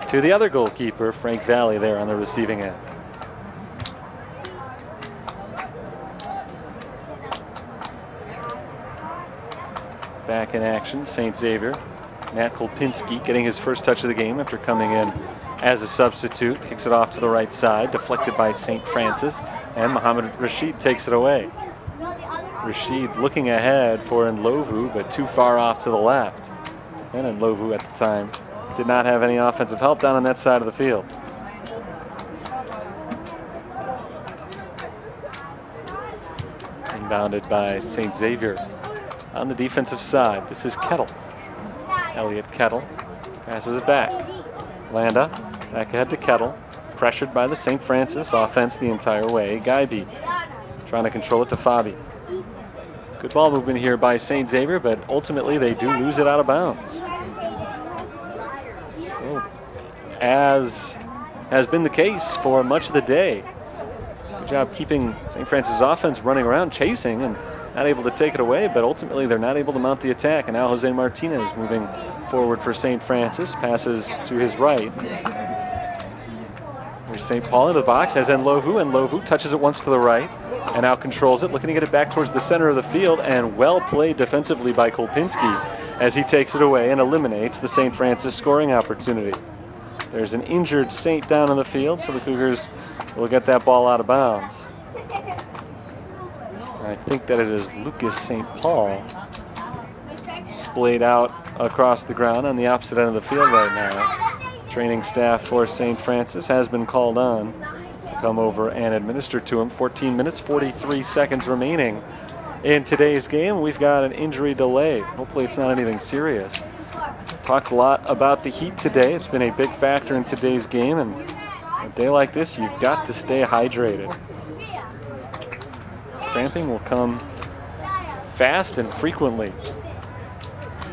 [SPEAKER 2] to the other goalkeeper, Frank Valley, there on the receiving end. Back in action, St. Xavier. Matt Kolpinski getting his first touch of the game after coming in as a substitute. Kicks it off to the right side, deflected by St. Francis, and Mohamed Rashid takes it away. Rashid looking ahead for Nlovu, but too far off to the left. And Nlovu at the time did not have any offensive help down on that side of the field. Inbounded by St. Xavier on the defensive side. This is Kettle. Elliot Kettle passes it back. Landa back ahead to Kettle. Pressured by the St. Francis offense the entire way. Gaibi trying to control it to Fabi. Good ball movement here by St. Xavier, but ultimately they do lose it out of bounds. So, as has been the case for much of the day, good job keeping St. Francis' offense running around, chasing, and not able to take it away, but ultimately they're not able to mount the attack. And now Jose Martinez moving forward for St. Francis, passes to his right. There's St. Paul into the box, has Nlovu, and Nlovu touches it once to the right, and now controls it, looking to get it back towards the center of the field, and well played defensively by Kolpinski as he takes it away and eliminates the St. Francis scoring opportunity. There's an injured Saint down on the field, so the Cougars will get that ball out of bounds. I think that it is Lucas St. Paul splayed out across the ground on the opposite end of the field right now. Training staff for St. Francis has been called on to come over and administer to him. 14 minutes, 43 seconds remaining in today's game. We've got an injury delay. Hopefully it's not anything serious. Talked a lot about the heat today. It's been a big factor in today's game, and a day like this, you've got to stay hydrated. Cramping will come fast and frequently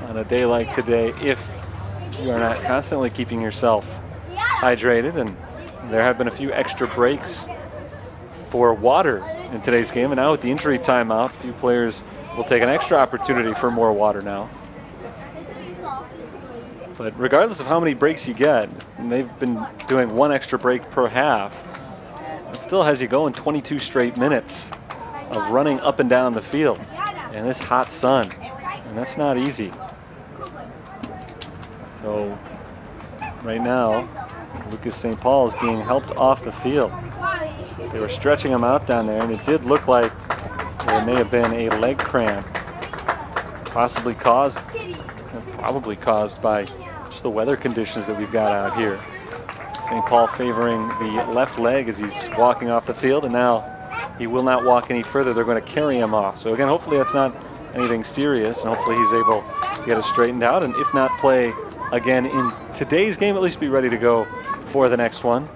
[SPEAKER 2] on a day like today if you are not constantly keeping yourself hydrated. And there have been a few extra breaks for water in today's game, and now with the injury timeout, a few players will take an extra opportunity for more water now. But regardless of how many breaks you get, and they've been doing one extra break per half, it still has you going 22 straight minutes of running up and down the field in this hot sun, and that's not easy. So right now, Lucas St. Paul is being helped off the field. They were stretching him out down there, and it did look like there may have been a leg cramp, probably caused by just the weather conditions that we've got out here. St. Paul favoring the left leg as he's walking off the field, and now he will not walk any further. They're going to carry him off. So again, hopefully that's not anything serious, and hopefully he's able to get it straightened out, and if not play again in today's game, at least be ready to go for the next one.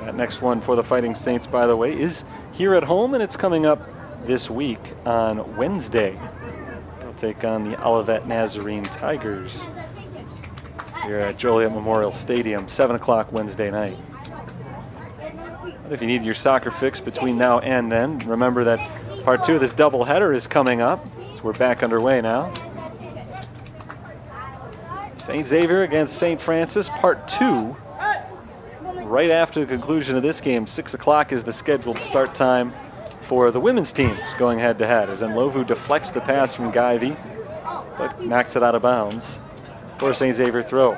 [SPEAKER 2] That next one for the Fighting Saints, by the way, is here at home, and it's coming up this week on Wednesday. They'll take on the Olivet Nazarene Tigers here at Joliet Memorial Stadium, 7 o'clock Wednesday night. But if you need your soccer fix between now and then, remember that part 2 of this doubleheader is coming up. So we're back underway now. St. Xavier against St. Francis, part 2. Right after the conclusion of this game, 6 o'clock is the scheduled start time for the women's teams going head-to-head, as Nlovu deflects the pass from Guyvey, but knocks it out of bounds for a St. Xavier throw.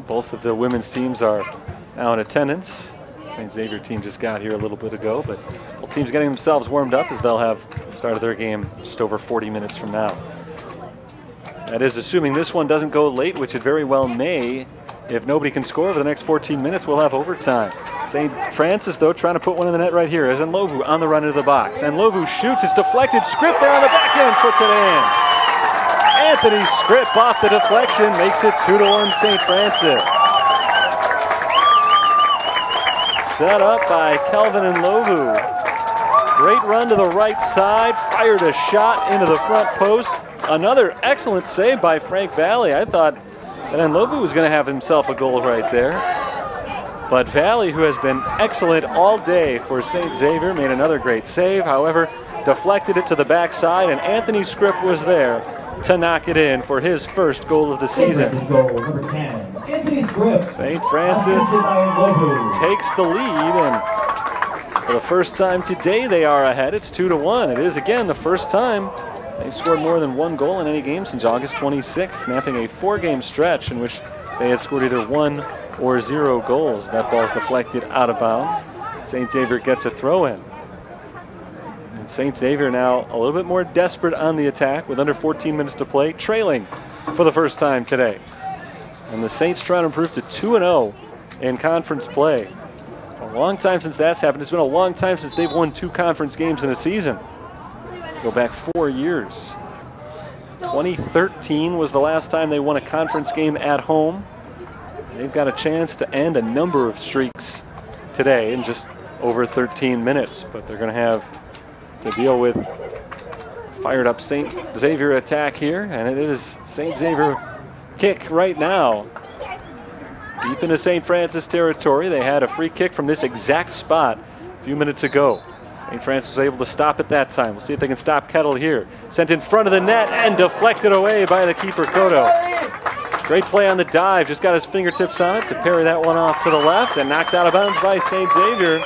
[SPEAKER 2] Both of the women's teams are now in attendance. St. Xavier team just got here a little bit ago, but both teams getting themselves warmed up as they'll have started their game just over 40 minutes from now. That is assuming this one doesn't go late, which it very well may. If nobody can score over the next 14 minutes, we'll have overtime. St. Francis, though, trying to put one in the net right here as Nlovu on the run into the box. Nlovu shoots, it's deflected. Scripp there on the back end, puts it in. Anthony Scripp off the deflection, makes it 2-1 St. Francis. Set up by Kelvin Nlovu. Great run to the right side, fired a shot into the front post. Another excellent save by Frank Valley. I thought that Nlovu was going to have himself a goal right there. But Valley, who has been excellent all day for St. Xavier, made another great save. However, deflected it to the backside, and Anthony Scripp was there to knock it in for his first goal of the season.
[SPEAKER 1] Number 10, Anthony Scripp.
[SPEAKER 2] St. Francis takes the lead, and for the first time today they are ahead. It's 2-1. It is again the first time they've scored more than one goal in any game since August 26th, snapping a 4-game stretch in which they had scored either 1 or 0 goals. That ball's deflected out of bounds. St. Xavier gets a throw in. And St. Xavier now a little bit more desperate on the attack with under 14 minutes to play, trailing for the first time today. And the Saints trying to improve to 2-0 in conference play. A long time since that's happened. It's been a long time since they've won 2 conference games in a season. Let's go back 4 years. 2013 was the last time they won a conference game at home. They've got a chance to end a number of streaks today in just over 13 minutes, but they're going to have to deal with fired up St. Xavier attack here, and it is St. Xavier kick right now. Deep into St. Francis territory. They had a free kick from this exact spot a few minutes ago. St. Francis was able to stop it that time. We'll see if they can stop Kettle here. Sent in front of the net and deflected away by the keeper, Cotto. Great play on the dive. Just got his fingertips on it to parry that one off to the left and knocked out of bounds by St. Xavier.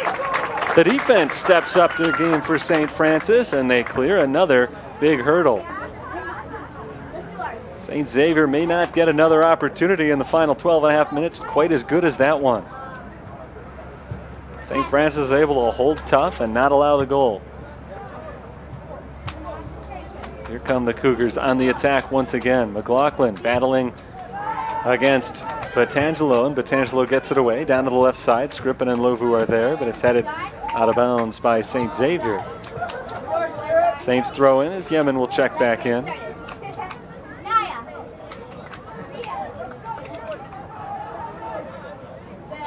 [SPEAKER 2] The defense steps up to the game for St. Francis, and they clear another big hurdle. St. Xavier may not get another opportunity in the final 12.5 minutes quite as good as that one. St. Francis is able to hold tough and not allow the goal. Here come the Cougars on the attack once again. McLaughlin battling against Batangelo, and Batangelo gets it away down to the left side. Scrippen and Lovu are there, but it's headed out of bounds by St. Xavier. Saints throw in as Yemen will check back in.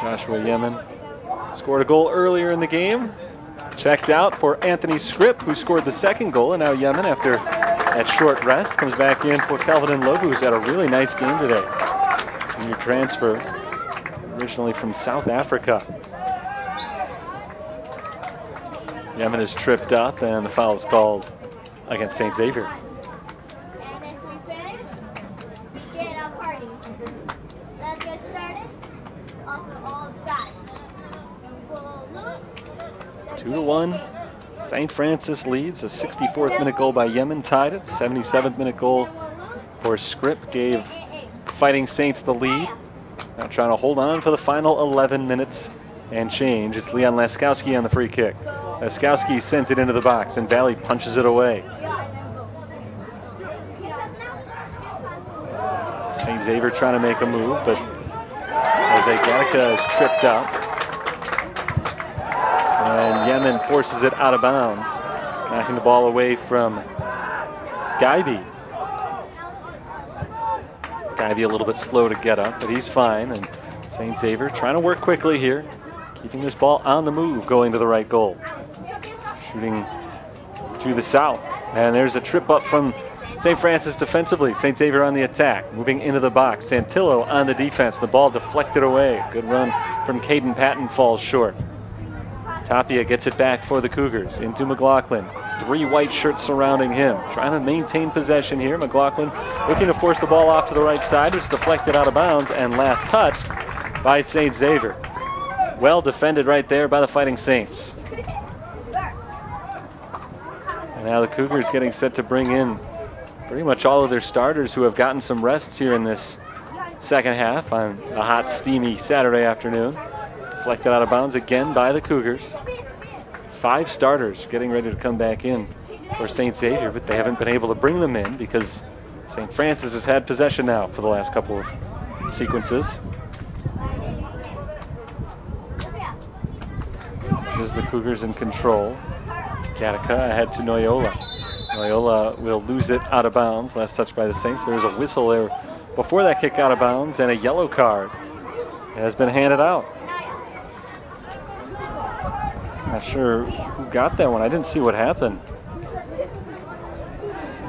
[SPEAKER 2] Joshua Yemen scored a goal earlier in the game. Checked out for Anthony Scripp, who scored the second goal, and now Yemen, after that short rest, comes back in for Kelvin Lovu, who's had a really nice game today. Junior transfer, originally from South Africa. Yemen is tripped up, and the foul is called against St. Xavier.
[SPEAKER 5] And if we finish, get a party. Let's get started. Also, all that.
[SPEAKER 2] 2-1. St. Francis leads. A 64th minute goal by Yemen tied it. 77th minute goal for Scripp gave Fighting Saints the lead. Now trying to hold on for the final 11 minutes and change. It's Leon Laskowski on the free kick. Laskowski sends it into the box, and Valley punches it away. St. Xavier trying to make a move, but Jose Gattaca is tripped up. And Yemen forces it out of bounds, knocking the ball away from Gaiby. Gaiby a little bit slow to get up, but he's fine. And St. Xavier trying to work quickly here, keeping this ball on the move, going to the right goal. Shooting to the south. And there's a trip up from St. Francis defensively. St. Xavier on the attack, moving into the box. Santillo on the defense. The ball deflected away. Good run from Caden Patton, falls short. Tapia gets it back for the Cougars into McLaughlin. 3 white shirts surrounding him. Trying to maintain possession here. McLaughlin looking to force the ball off to the right side. It's deflected out of bounds and last touched by St. Xavier. Well defended right there by the Fighting Saints. And now the Cougars getting set to bring in pretty much all of their starters who have gotten some rests here in this second half on a hot, steamy Saturday afternoon. Deflected out of bounds again by the Cougars. 5 starters getting ready to come back in for St. Xavier, but they haven't been able to bring them in because St. Francis has had possession now for the last couple of sequences. This is the Cougars in control. Gattaca ahead to Noyola. Noyola will lose it out of bounds. Last touch by the Saints. There was a whistle there before that kick out of bounds, and a yellow card has been handed out. Not sure who got that one. I didn't see what happened.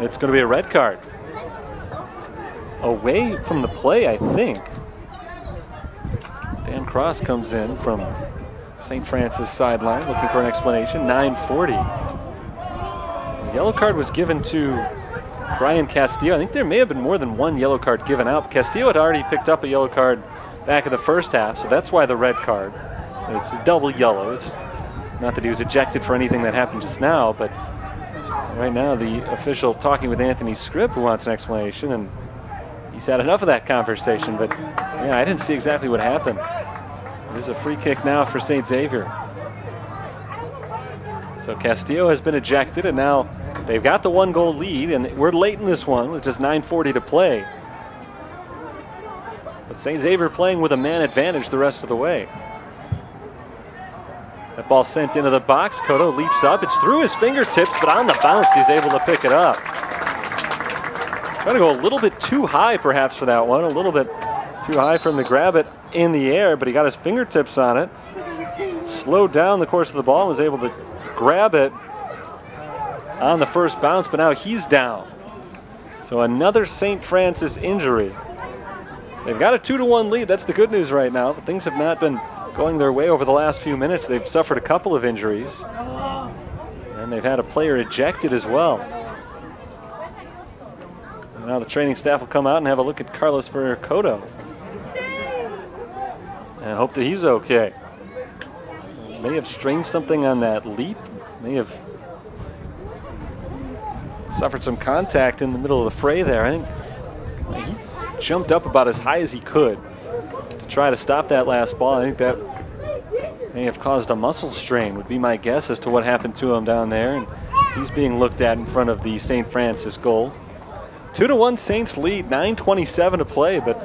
[SPEAKER 2] It's going to be a red card. Away from the play, I think. Dan Cross comes in from St. Francis sideline looking for an explanation. 9:40. The yellow card was given to Brian Castillo. I think there may have been more than one yellow card given out. Castillo had already picked up a yellow card back in the first half, so that's why the red card. It's a double yellow. It's not that he was ejected for anything that happened just now, but right now the official talking with Anthony Scripp, who wants an explanation, and he's had enough of that conversation, but yeah, I didn't see exactly what happened. There's a free kick now for St. Xavier. So Castillo has been ejected, and now they've got the 1-goal lead, and we're late in this one with just 9:40 to play. But St. Xavier playing with a man advantage the rest of the way. That ball sent into the box. Cotto leaps up. It's through his fingertips, but on the bounce, he's able to pick it up. Trying to go a little bit too high, perhaps, for that one. A little bit too high for him to grab it in the air, but he got his fingertips on it. Slowed down the course of the ball, was able to grab it on the first bounce, but now he's down. So another St. Francis injury. They've got a 2-1 lead. That's the good news right now, but things have not been going their way over the last few minutes. They've suffered a couple of injuries, and they've had a player ejected as well. And now the training staff will come out and have a look at Carlos Ferrer-Cotto and hope that he's okay. May have strained something on that leap, may have suffered some contact in the middle of the fray there. I think he jumped up about as high as he could to try to stop that last ball. I think that may have caused a muscle strain, would be my guess as to what happened to him down there. And he's being looked at in front of the St. Francis goal. 2-1 Saints lead, 9:27 to play, but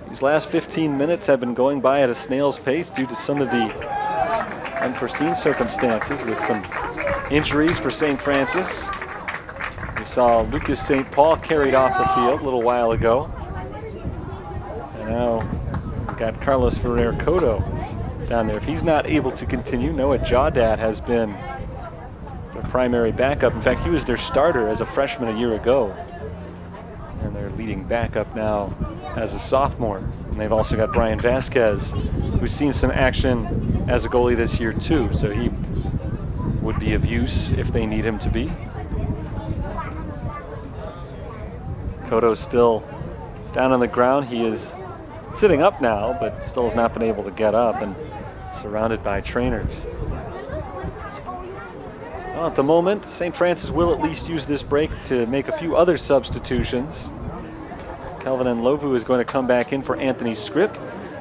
[SPEAKER 2] these last 15 minutes have been going by at a snail's pace due to some of the unforeseen circumstances with some injuries for St. Francis. We saw Lucas St. Paul carried off the field a little while ago. And now we've got Carlos Ferrer-Cotto down there. If he's not able to continue, Noah Jawdat has been their primary backup. In fact, he was their starter as a freshman a year ago. And their leading backup now as a sophomore. And they've also got Brian Vasquez, who's seen some action as a goalie this year too. So he would be of use if they need him to be. Cotto's still down on the ground. He is sitting up now, but still has not been able to get up and surrounded by trainers. Well, at the moment, St. Francis will at least use this break to make a few other substitutions. Kelvin Nlovu is going to come back in for Anthony Scripp.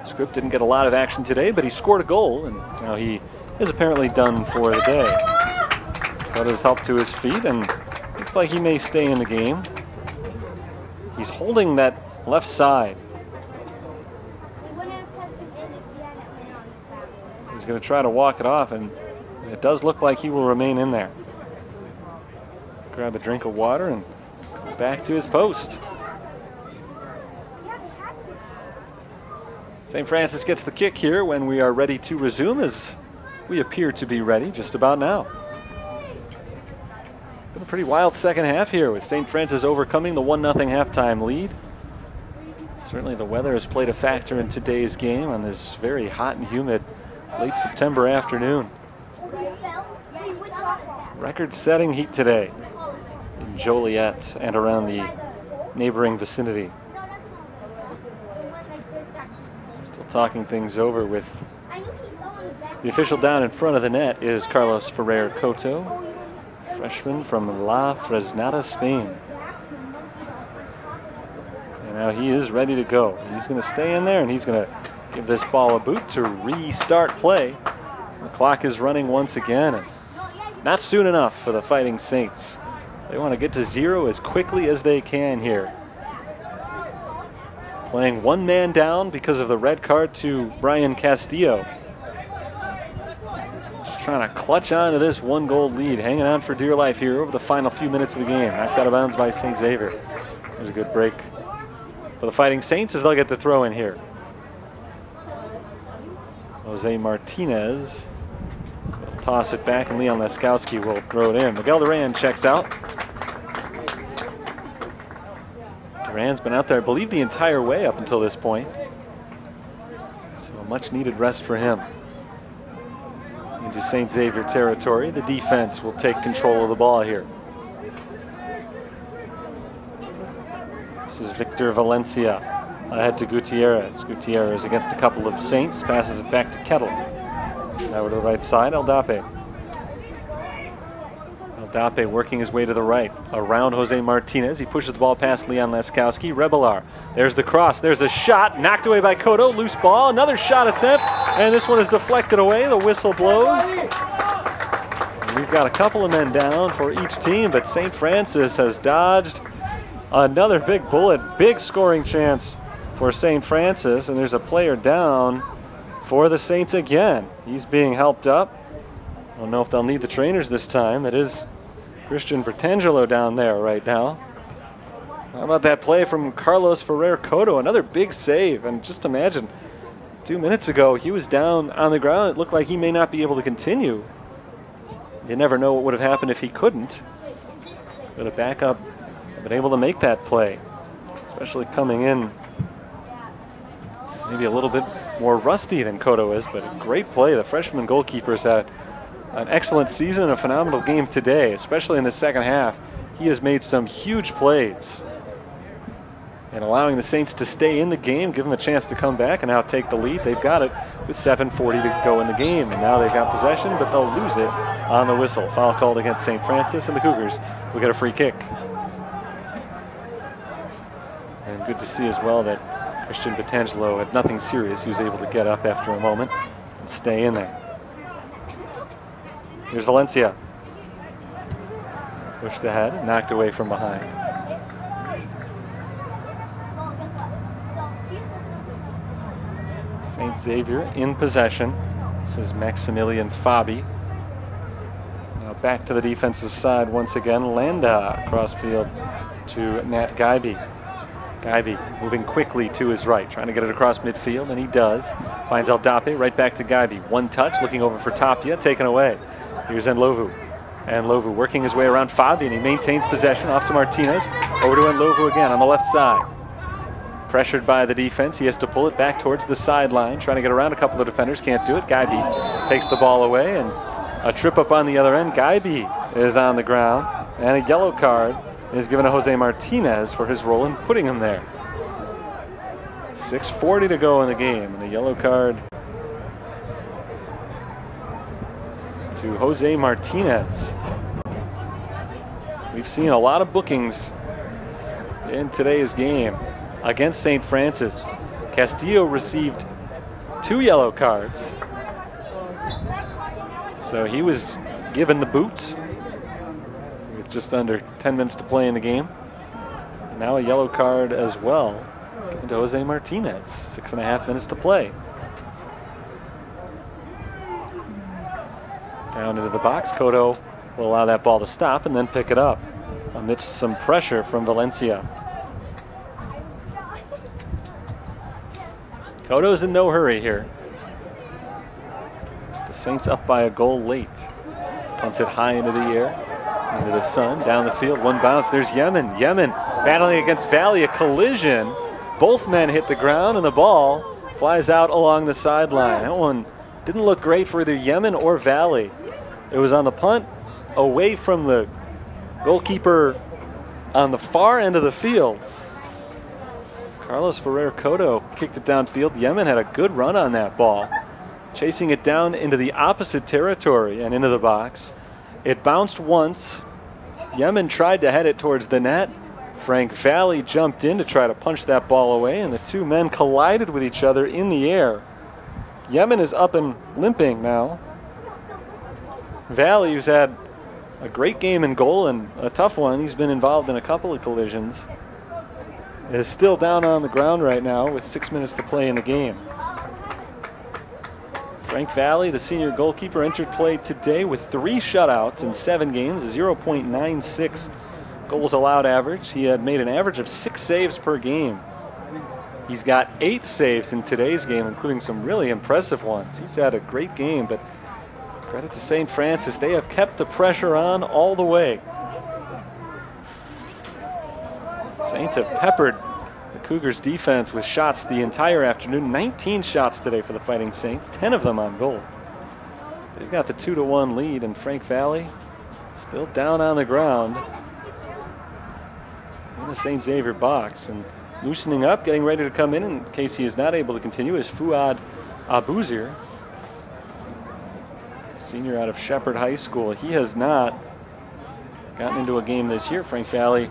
[SPEAKER 2] Scripp didn't get a lot of action today, but he scored a goal, and now he is apparently done for the day. Got his help to his feet, and looks like he may stay in the game. He's holding that left side. He's going to try to walk it off, and it does look like he will remain in there. Grab a drink of water and go back to his post. St. Francis gets the kick here when we are ready to resume, as we appear to be ready just about now. Been a pretty wild second half here with St. Francis overcoming the 1-0 halftime lead. Certainly the weather has played a factor in today's game on this very hot and humid late September afternoon. Record-setting heat today in Joliet and around the neighboring vicinity. Still talking things over with the official down in front of the net is Carlos Ferrer-Cotto, freshman from La Fresnada, Spain. And now he is ready to go. He's going to stay in there, and he's going to give this ball a boot to restart play. The clock is running once again, and not soon enough for the Fighting Saints. They want to get to 0 as quickly as they can here. Playing one man down because of the red card to Brian Castillo. Just trying to clutch on to this 1-goal lead, hanging on for dear life here over the final few minutes of the game. Knocked out of bounds by St. Xavier. There's a good break for the Fighting Saints as they'll get the throw in here. Jose Martinez will toss it back, and Leon Leskowski will throw it in. Miguel Duran checks out. Duran's been out there, I believe, the entire way up until this point. So a much needed rest for him. Into St. Xavier territory. The defense will take control of the ball here. This is Victor Valencia ahead to Gutierrez. Gutierrez against a couple of Saints, passes it back to Kettle. Now to the right side, Aldape. Aldape working his way to the right, around Jose Martinez. He pushes the ball past Leon Leskowski. Rebelar, there's the cross, there's a shot, knocked away by Cotto, loose ball, another shot attempt, and this one is deflected away. The whistle blows. And we've got a couple of men down for each team, but St. Francis has dodged another big bullet, big scoring chance for St. Francis, and there's a player down for the Saints again. He's being helped up. I don't know if they'll need the trainers this time. It is Christian Bertangelo down there right now. How about that play from Carlos Ferrer-Cotto? Another big save, and just imagine 2 minutes ago he was down on the ground. It looked like he may not be able to continue. You never know what would have happened if he couldn't. But a backup been able to make that play, especially coming in maybe a little bit more rusty than Cotto is, but a great play. The freshman goalkeeper's had an excellent season and a phenomenal game today, especially in the second half. He has made some huge plays and allowing the Saints to stay in the game, give them a chance to come back and now take the lead. They've got it with 7:40 to go in the game, and now they've got possession, but they'll lose it on the whistle. Foul called against St. Francis, and the Cougars will get a free kick. And good to see as well that Christian Bertangelo had nothing serious. He was able to get up after a moment. stay in there. Here's Valencia. Pushed ahead, knocked away from behind. St. Xavier in possession. This is Maximilian Fabi. Now back to the defensive side once again. Landa across field to Nat Gaiby. Gaiby moving quickly to his right, trying to get it across midfield, and he does. Finds Aldape, right back to Gaiby. One touch, looking over for Tapia, taken away. Here's Ndlovu. And Ndlovu working his way around Fabi, and he maintains possession. Off to Martinez. Over to Ndlovu again on the left side. Pressured by the defense, he has to pull it back towards the sideline, trying to get around a couple of defenders, can't do it. Gaiby takes the ball away, and a trip up on the other end. Gaiby is on the ground, and a yellow card is given to Jose Martinez for his role in putting him there. 6:40 to go in the game, and a yellow card to Jose Martinez. We've seen a lot of bookings in today's game against St. Francis. Castillo received 2 yellow cards, so he was given the boot with just under 10 minutes to play in the game. And now a yellow card as well given to Jose Martinez. 6.5 minutes to play. Down into the box, Cotto will allow that ball to stop and then pick it up amidst some pressure from Valencia. Cotto's in no hurry here. The Saints up by a goal late. Punts it high into the air, into the sun, down the field, one bounce. There's Yemen. Yemen battling against Valley, a collision. Both men hit the ground and the ball flies out along the sideline. That one didn't look great for either Yemen or Valley. It was on the punt, away from the goalkeeper on the far end of the field. Carlos Ferrer Cotto kicked it downfield. Yemen had a good run on that ball, chasing it down into the opposite territory and into the box. It bounced once. Yemen tried to head it towards the net. Frank Valley jumped in to try to punch that ball away, and the two men collided with each other in the air. Yemen is up and limping now. Valley, who's had a great game in goal and a tough one, he's been involved in a couple of collisions, is still down on the ground right now with 6 minutes to play in the game. Frank Valley, the senior goalkeeper, entered play today with 3 shutouts in 7 games, a 0.96 goals allowed average. He had made an average of 6 saves per game. He's got 8 saves in today's game, including some really impressive ones. He's had a great game, but credit to St. Francis. They have kept the pressure on all the way. Saints have peppered the Cougars defense with shots the entire afternoon. 19 shots today for the Fighting Saints, 10 of them on goal. They've got the 2-1 lead, and Frank Valley still down on the ground in the St. Xavier box. And loosening up, getting ready to come in case he is not able to continue, is Fuad Abuzir, senior out of Shepherd High School. He has not gotten into a game this year. Frank Valley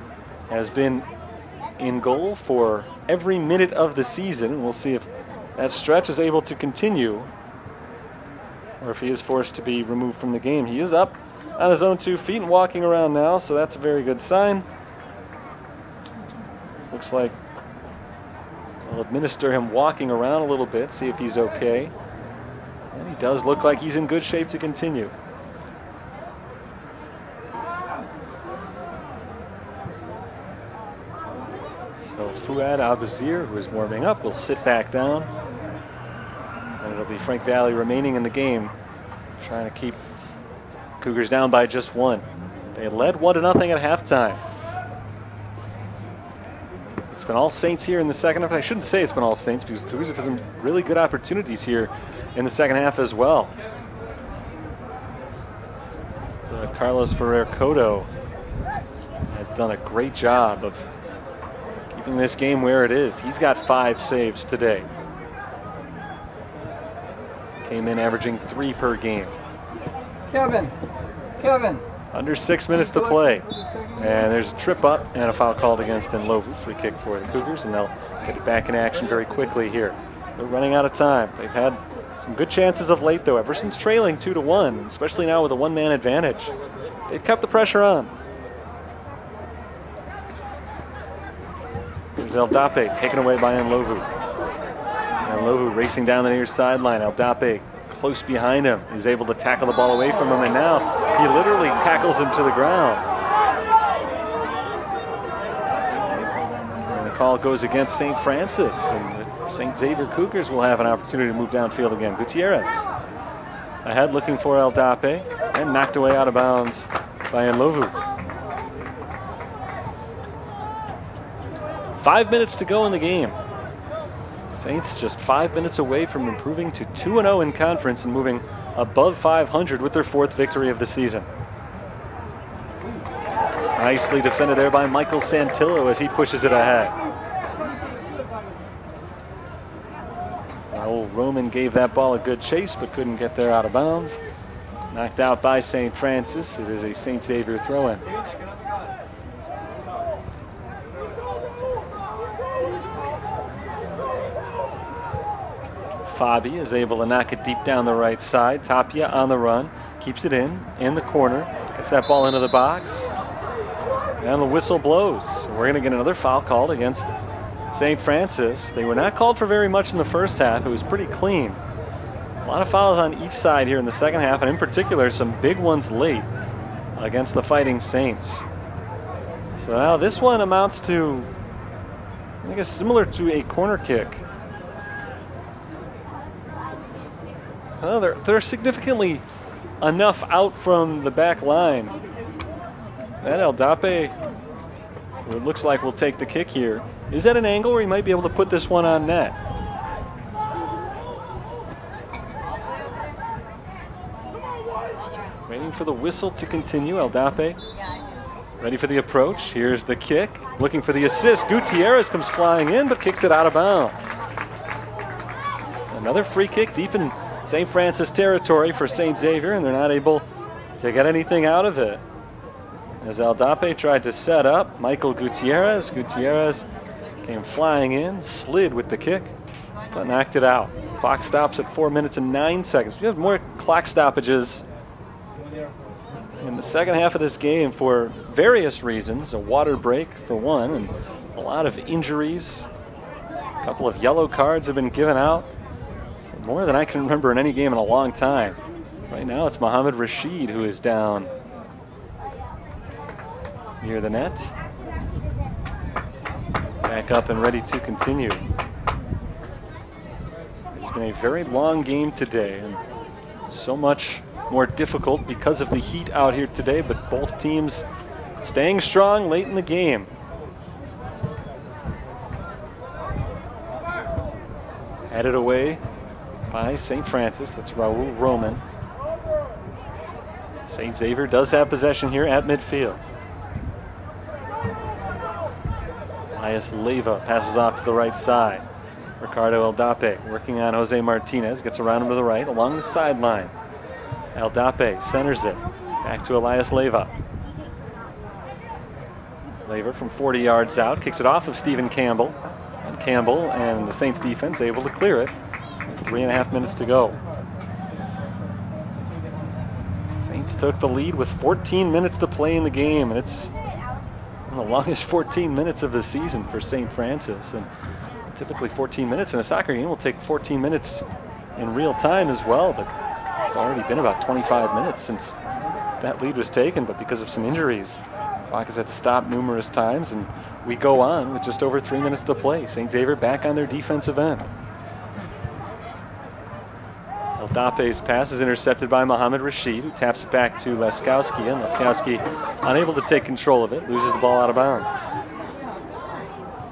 [SPEAKER 2] has been in goal for every minute of the season. We'll see if that stretch is able to continue or if he is forced to be removed from the game. He is up on his own 2 feet and walking around now, so that's a very good sign. Looks like I'll administer him walking around a little bit, see if he's okay. And he does look like he's in good shape to continue. So Fuad Abuzir, who is warming up, will sit back down. And it'll be Frank Valley remaining in the game, trying to keep Cougars down by just 1. They led 1-0 at halftime. It's been all Saints here in the second half. I shouldn't say it's been all Saints because the Cougars have had some really good opportunities here in the second half as well. Carlos Ferrer Cotto has done a great job of keeping this game where it is. He's got 5 saves today. Came in averaging 3 per game.
[SPEAKER 4] Kevin.
[SPEAKER 2] Under 6 minutes to play. And there's a trip up and a foul called against Ndlovu. Free kick for the Cougars, and they'll get it back in action very quickly here. They're running out of time. They've had Some good chances of late, though, ever since trailing 2-1, especially now with a one-man advantage. They've kept the pressure on. Here's Eldape, taken away by Nlovu. Nlovu racing down the near sideline. Eldape close behind him. He's able to tackle the ball away from him, and now he literally tackles him to the ground. And the call goes against St. Francis, and the St. Xavier Cougars will have an opportunity to move downfield again. Gutierrez ahead looking for Eldape, and knocked away out of bounds by Nlovu. 5 minutes to go in the game. Saints just 5 minutes away from improving to 2-0 in conference and moving above 500 with their 4th victory of the season. Nicely defended there by Michael Santillo as he pushes it ahead. Raul Roman gave that ball a good chase but couldn't get there out of bounds. Knocked out by St. Francis. It is a St. Xavier throw-in. Fabi is able to knock it deep down the right side. Tapia on the run, keeps it in the corner, gets that ball into the box, and the whistle blows. We're going to get another foul called against St. Francis. They were not called for very much in the first half. It was pretty clean. A lot of fouls on each side here in the second half, and in particular some big ones late against the Fighting Saints. So now this one amounts to, I guess, similar to a corner kick. Well, they're significantly enough out from the back line. That Eldape, it looks like, will take the kick here. Is that an angle where he might be able to put this one on net? Waiting for the whistle to continue. Eldape ready for the approach. Here's the kick. Looking for the assist. Gutierrez comes flying in but kicks it out of bounds. Another free kick deep in St. Francis territory for St. Xavier, and they're not able to get anything out of it. As Eldape tried to set up Michael Gutierrez, Gutierrez came flying in, slid with the kick, but knocked it out. Clock stops at 4 minutes and 9 seconds. We have more clock stoppages in the second half of this game for various reasons. A water break for one, and a lot of injuries. A couple of yellow cards have been given out. More than I can remember in any game in a long time. Right now it's Mohammed Rashid who is down near the net. Back up and ready to continue. It's been a very long game today, and so much more difficult because of the heat out here today, but both teams staying strong late in the game. Headed away by St. Francis. That's Raul Roman. St. Xavier does have possession here at midfield. Elias Leyva passes off to the right side. Ricardo Eldape working on Jose Martinez. Gets around him to the right along the sideline. Eldape centers it. Back to Elias Leyva. Leyva from 40 yards out. Kicks it off of Stephen Campbell. And Campbell and the Saints defense able to clear it. 3.5 minutes to go. Saints took the lead with 14 minutes to play in the game, and it's the longest 14 minutes of the season for St. Francis. And typically 14 minutes in a soccer game will take 14 minutes in real time as well, but it's already been about 25 minutes since that lead was taken, but because of some injuries, clock has had to stop numerous times, and we go on with just over 3 minutes to play. St. Xavier back on their defensive end. Eldape's pass is intercepted by Mohammed Rashid, who taps it back to Leskowski, and Leskowski, unable to take control of it, loses the ball out of bounds.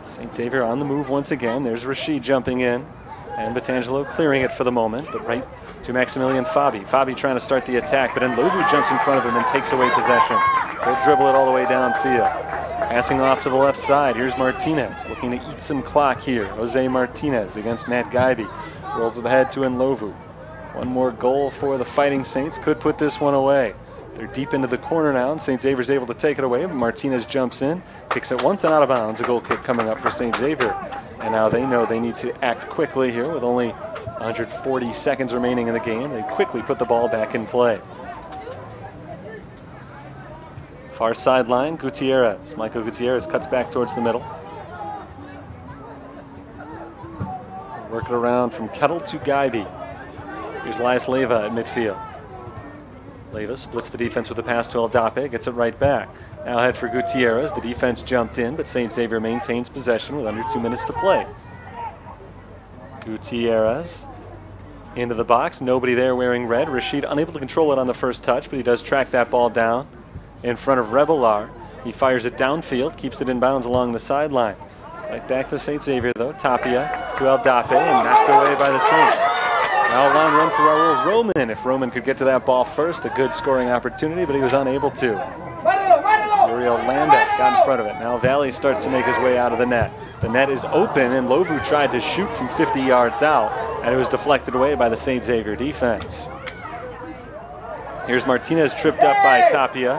[SPEAKER 2] St. Xavier on the move once again. There's Rashid jumping in, and Batangelo clearing it for the moment, but right to Maximilian Fabi. Fabi trying to start the attack, but Nlovu jumps in front of him and takes away possession. They'll dribble it all the way downfield. Passing off to the left side, here's Martinez, looking to eat some clock here. Jose Martinez against Matt Guybe. Rolls it ahead to Nlovu. One more goal for the Fighting Saints could put this one away. They're deep into the corner now, and St. Xavier's able to take it away, but Martinez jumps in, kicks it once and out of bounds. A goal kick coming up for St. Xavier. And now they know they need to act quickly here with only 140 seconds remaining in the game. They quickly put the ball back in play. Far sideline, Gutierrez. Michael Gutierrez cuts back towards the middle. Work it around from Kettle to Guyby. Here's Elias Leyva at midfield. Leyva splits the defense with a pass to Aldape, gets it right back. Now ahead for Gutierrez. The defense jumped in, but St. Xavier maintains possession with under 2 minutes to play. Gutierrez into the box. Nobody there wearing red. Rashid unable to control it on the first touch, but he does track that ball down in front of Rebelar. He fires it downfield, keeps it in bounds along the sideline. Right back to St. Xavier, though. Tapia to Aldape and knocked away by the Saints. Now a long run for Raul Roman. If Roman could get to that ball first, a good scoring opportunity, but he was unable to. Uriel Landa got in front of it. Now Valley starts to make his way out of the net. The net is open, and Lovu tried to shoot from 50 yards out, and it was deflected away by the St. Xavier defense. Here's Martinez tripped up by Tapia,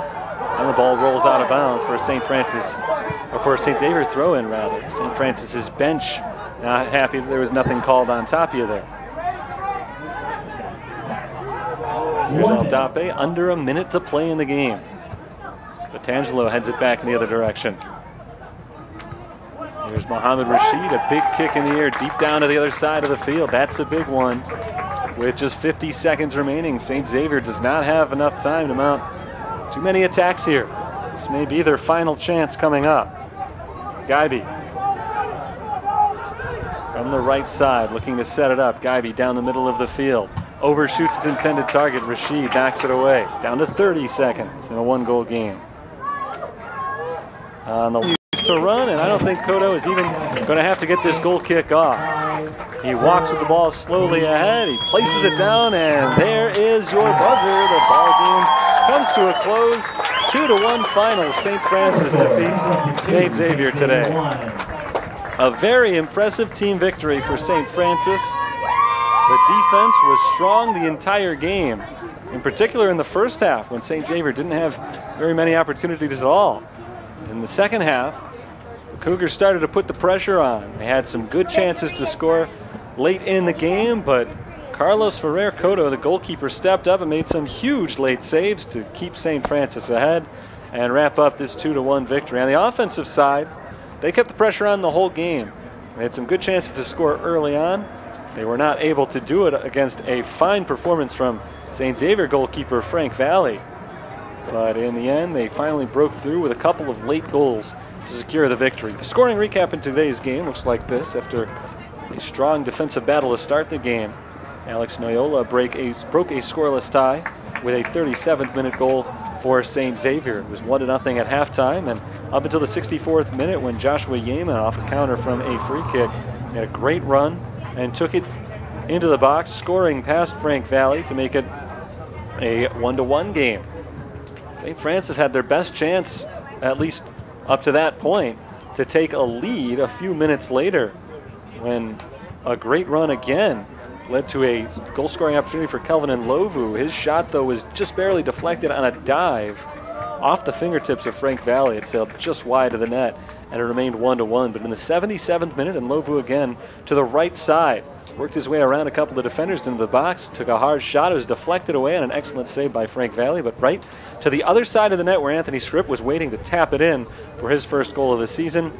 [SPEAKER 2] and the ball rolls out of bounds for St. Xavier throw-in, rather. St. Francis's bench not happy that there was nothing called on Tapia there. Here's Aldape, under a minute to play in the game. Petangelo heads it back in the other direction. Here's Mohamed Rashid, a big kick in the air deep down to the other side of the field. That's a big one. With just 50 seconds remaining, St. Xavier does not have enough time to mount too many attacks here. This may be their final chance coming up. Guyby from the right side, looking to set it up. Guyby down the middle of the field. Overshoots its intended target. Rashid knocks it away. Down to 30 seconds in a one-goal game. On the to run, and I don't think Cotto is even going to have to get this goal kick off. He walks with the ball slowly ahead. He places it down, and there is your buzzer. The ball game comes to a close. 2-1 final. St. Francis defeats St. Xavier today. A very impressive team victory for St. Francis. The defense was strong the entire game, in particular in the first half when St. Xavier didn't have very many opportunities at all. In the second half, the Cougars started to put the pressure on. They had some good chances to score late in the game, but Carlos Ferrer Cotto, the goalkeeper, stepped up and made some huge late saves to keep St. Francis ahead and wrap up this 2-1 victory. On the offensive side, they kept the pressure on the whole game. They had some good chances to score early on. They were not able to do it against a fine performance from St. Xavier goalkeeper Frank Valley. But in the end, they finally broke through with a couple of late goals to secure the victory. The scoring recap in today's game looks like this. After a strong defensive battle to start the game, Alex Noyola broke a scoreless tie with a 37th minute goal for St. Xavier. It was 1-0 at halftime, and up until the 64th minute when Joshua Yeaman, off a counter from a free kick, had a great run and took it into the box, scoring past Frank Valley to make it a 1-1 game. St. Francis had their best chance, at least up to that point, to take a lead a few minutes later when a great run again led to a goal-scoring opportunity for Kelvin Lovu. His shot, though, was just barely deflected on a dive off the fingertips of Frank Valley. It sailed just wide of the net, and it remained 1-1. But in the 77th minute, and Lovu again to the right side, worked his way around a couple of defenders into the box, took a hard shot. It was deflected away, and an excellent save by Frank Valley, but right to the other side of the net where Anthony Scripp was waiting to tap it in for his first goal of the season.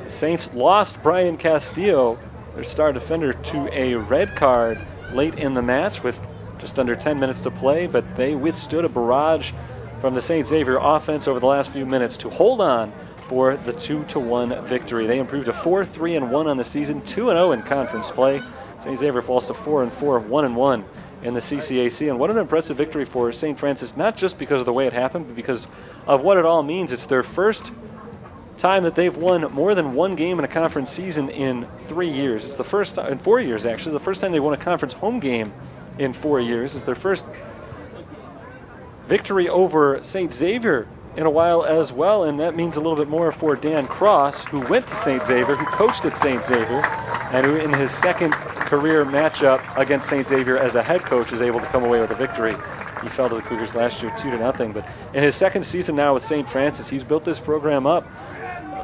[SPEAKER 2] The Saints lost Brian Castillo, their star defender, to a red card late in the match with just under 10 minutes to play, but they withstood a barrage from the St. Xavier offense over the last few minutes to hold on for the 2-1 victory. They improved to 4-3-1 on the season, 2-0 in conference play. St. Xavier falls to 4-4, 1-1 in the CCAC. And what an impressive victory for St. Francis, not just because of the way it happened, but because of what it all means. It's their first time that they've won more than one game in a conference season in 3 years. It's the first time, in 4 years actually, the first time they won a conference home game in 4 years. It's their first victory over St. Xavier in a while as well, and that means a little bit more for Dan Cross, who went to St. Xavier, who coached at St. Xavier, and who in his second career matchup against St. Xavier as a head coach is able to come away with a victory. He fell to the Cougars last year 2-0, but in his second season now with St. Francis, he's built this program up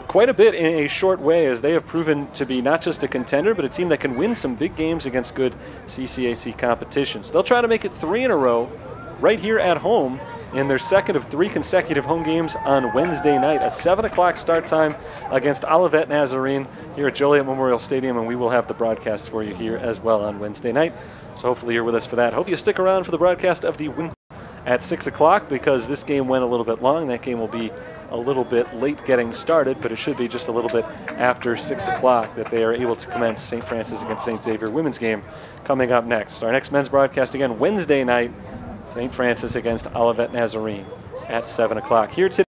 [SPEAKER 6] quite a bit in a short way, as they have proven to be not just a contender, but a team that can win some big games against good CCAC competitions. They'll try to make it 3 in a row right here at home in their second of 3 consecutive home games on Wednesday night. A 7 o'clock start time against Olivet Nazarene here at Joliet Memorial Stadium, and we will have the broadcast for you here as well on Wednesday night. So hopefully you're with us for that. Hope you stick around for the broadcast of the win at 6 o'clock, because this game went a little bit long. That game will be a little bit late getting started, but it should be just a little bit after 6 o'clock that they are able to commence St. Francis against St. Xavier women's game coming up next. Our next men's broadcast again Wednesday night, St. Francis against Olivet Nazarene at 7 o'clock. Here today.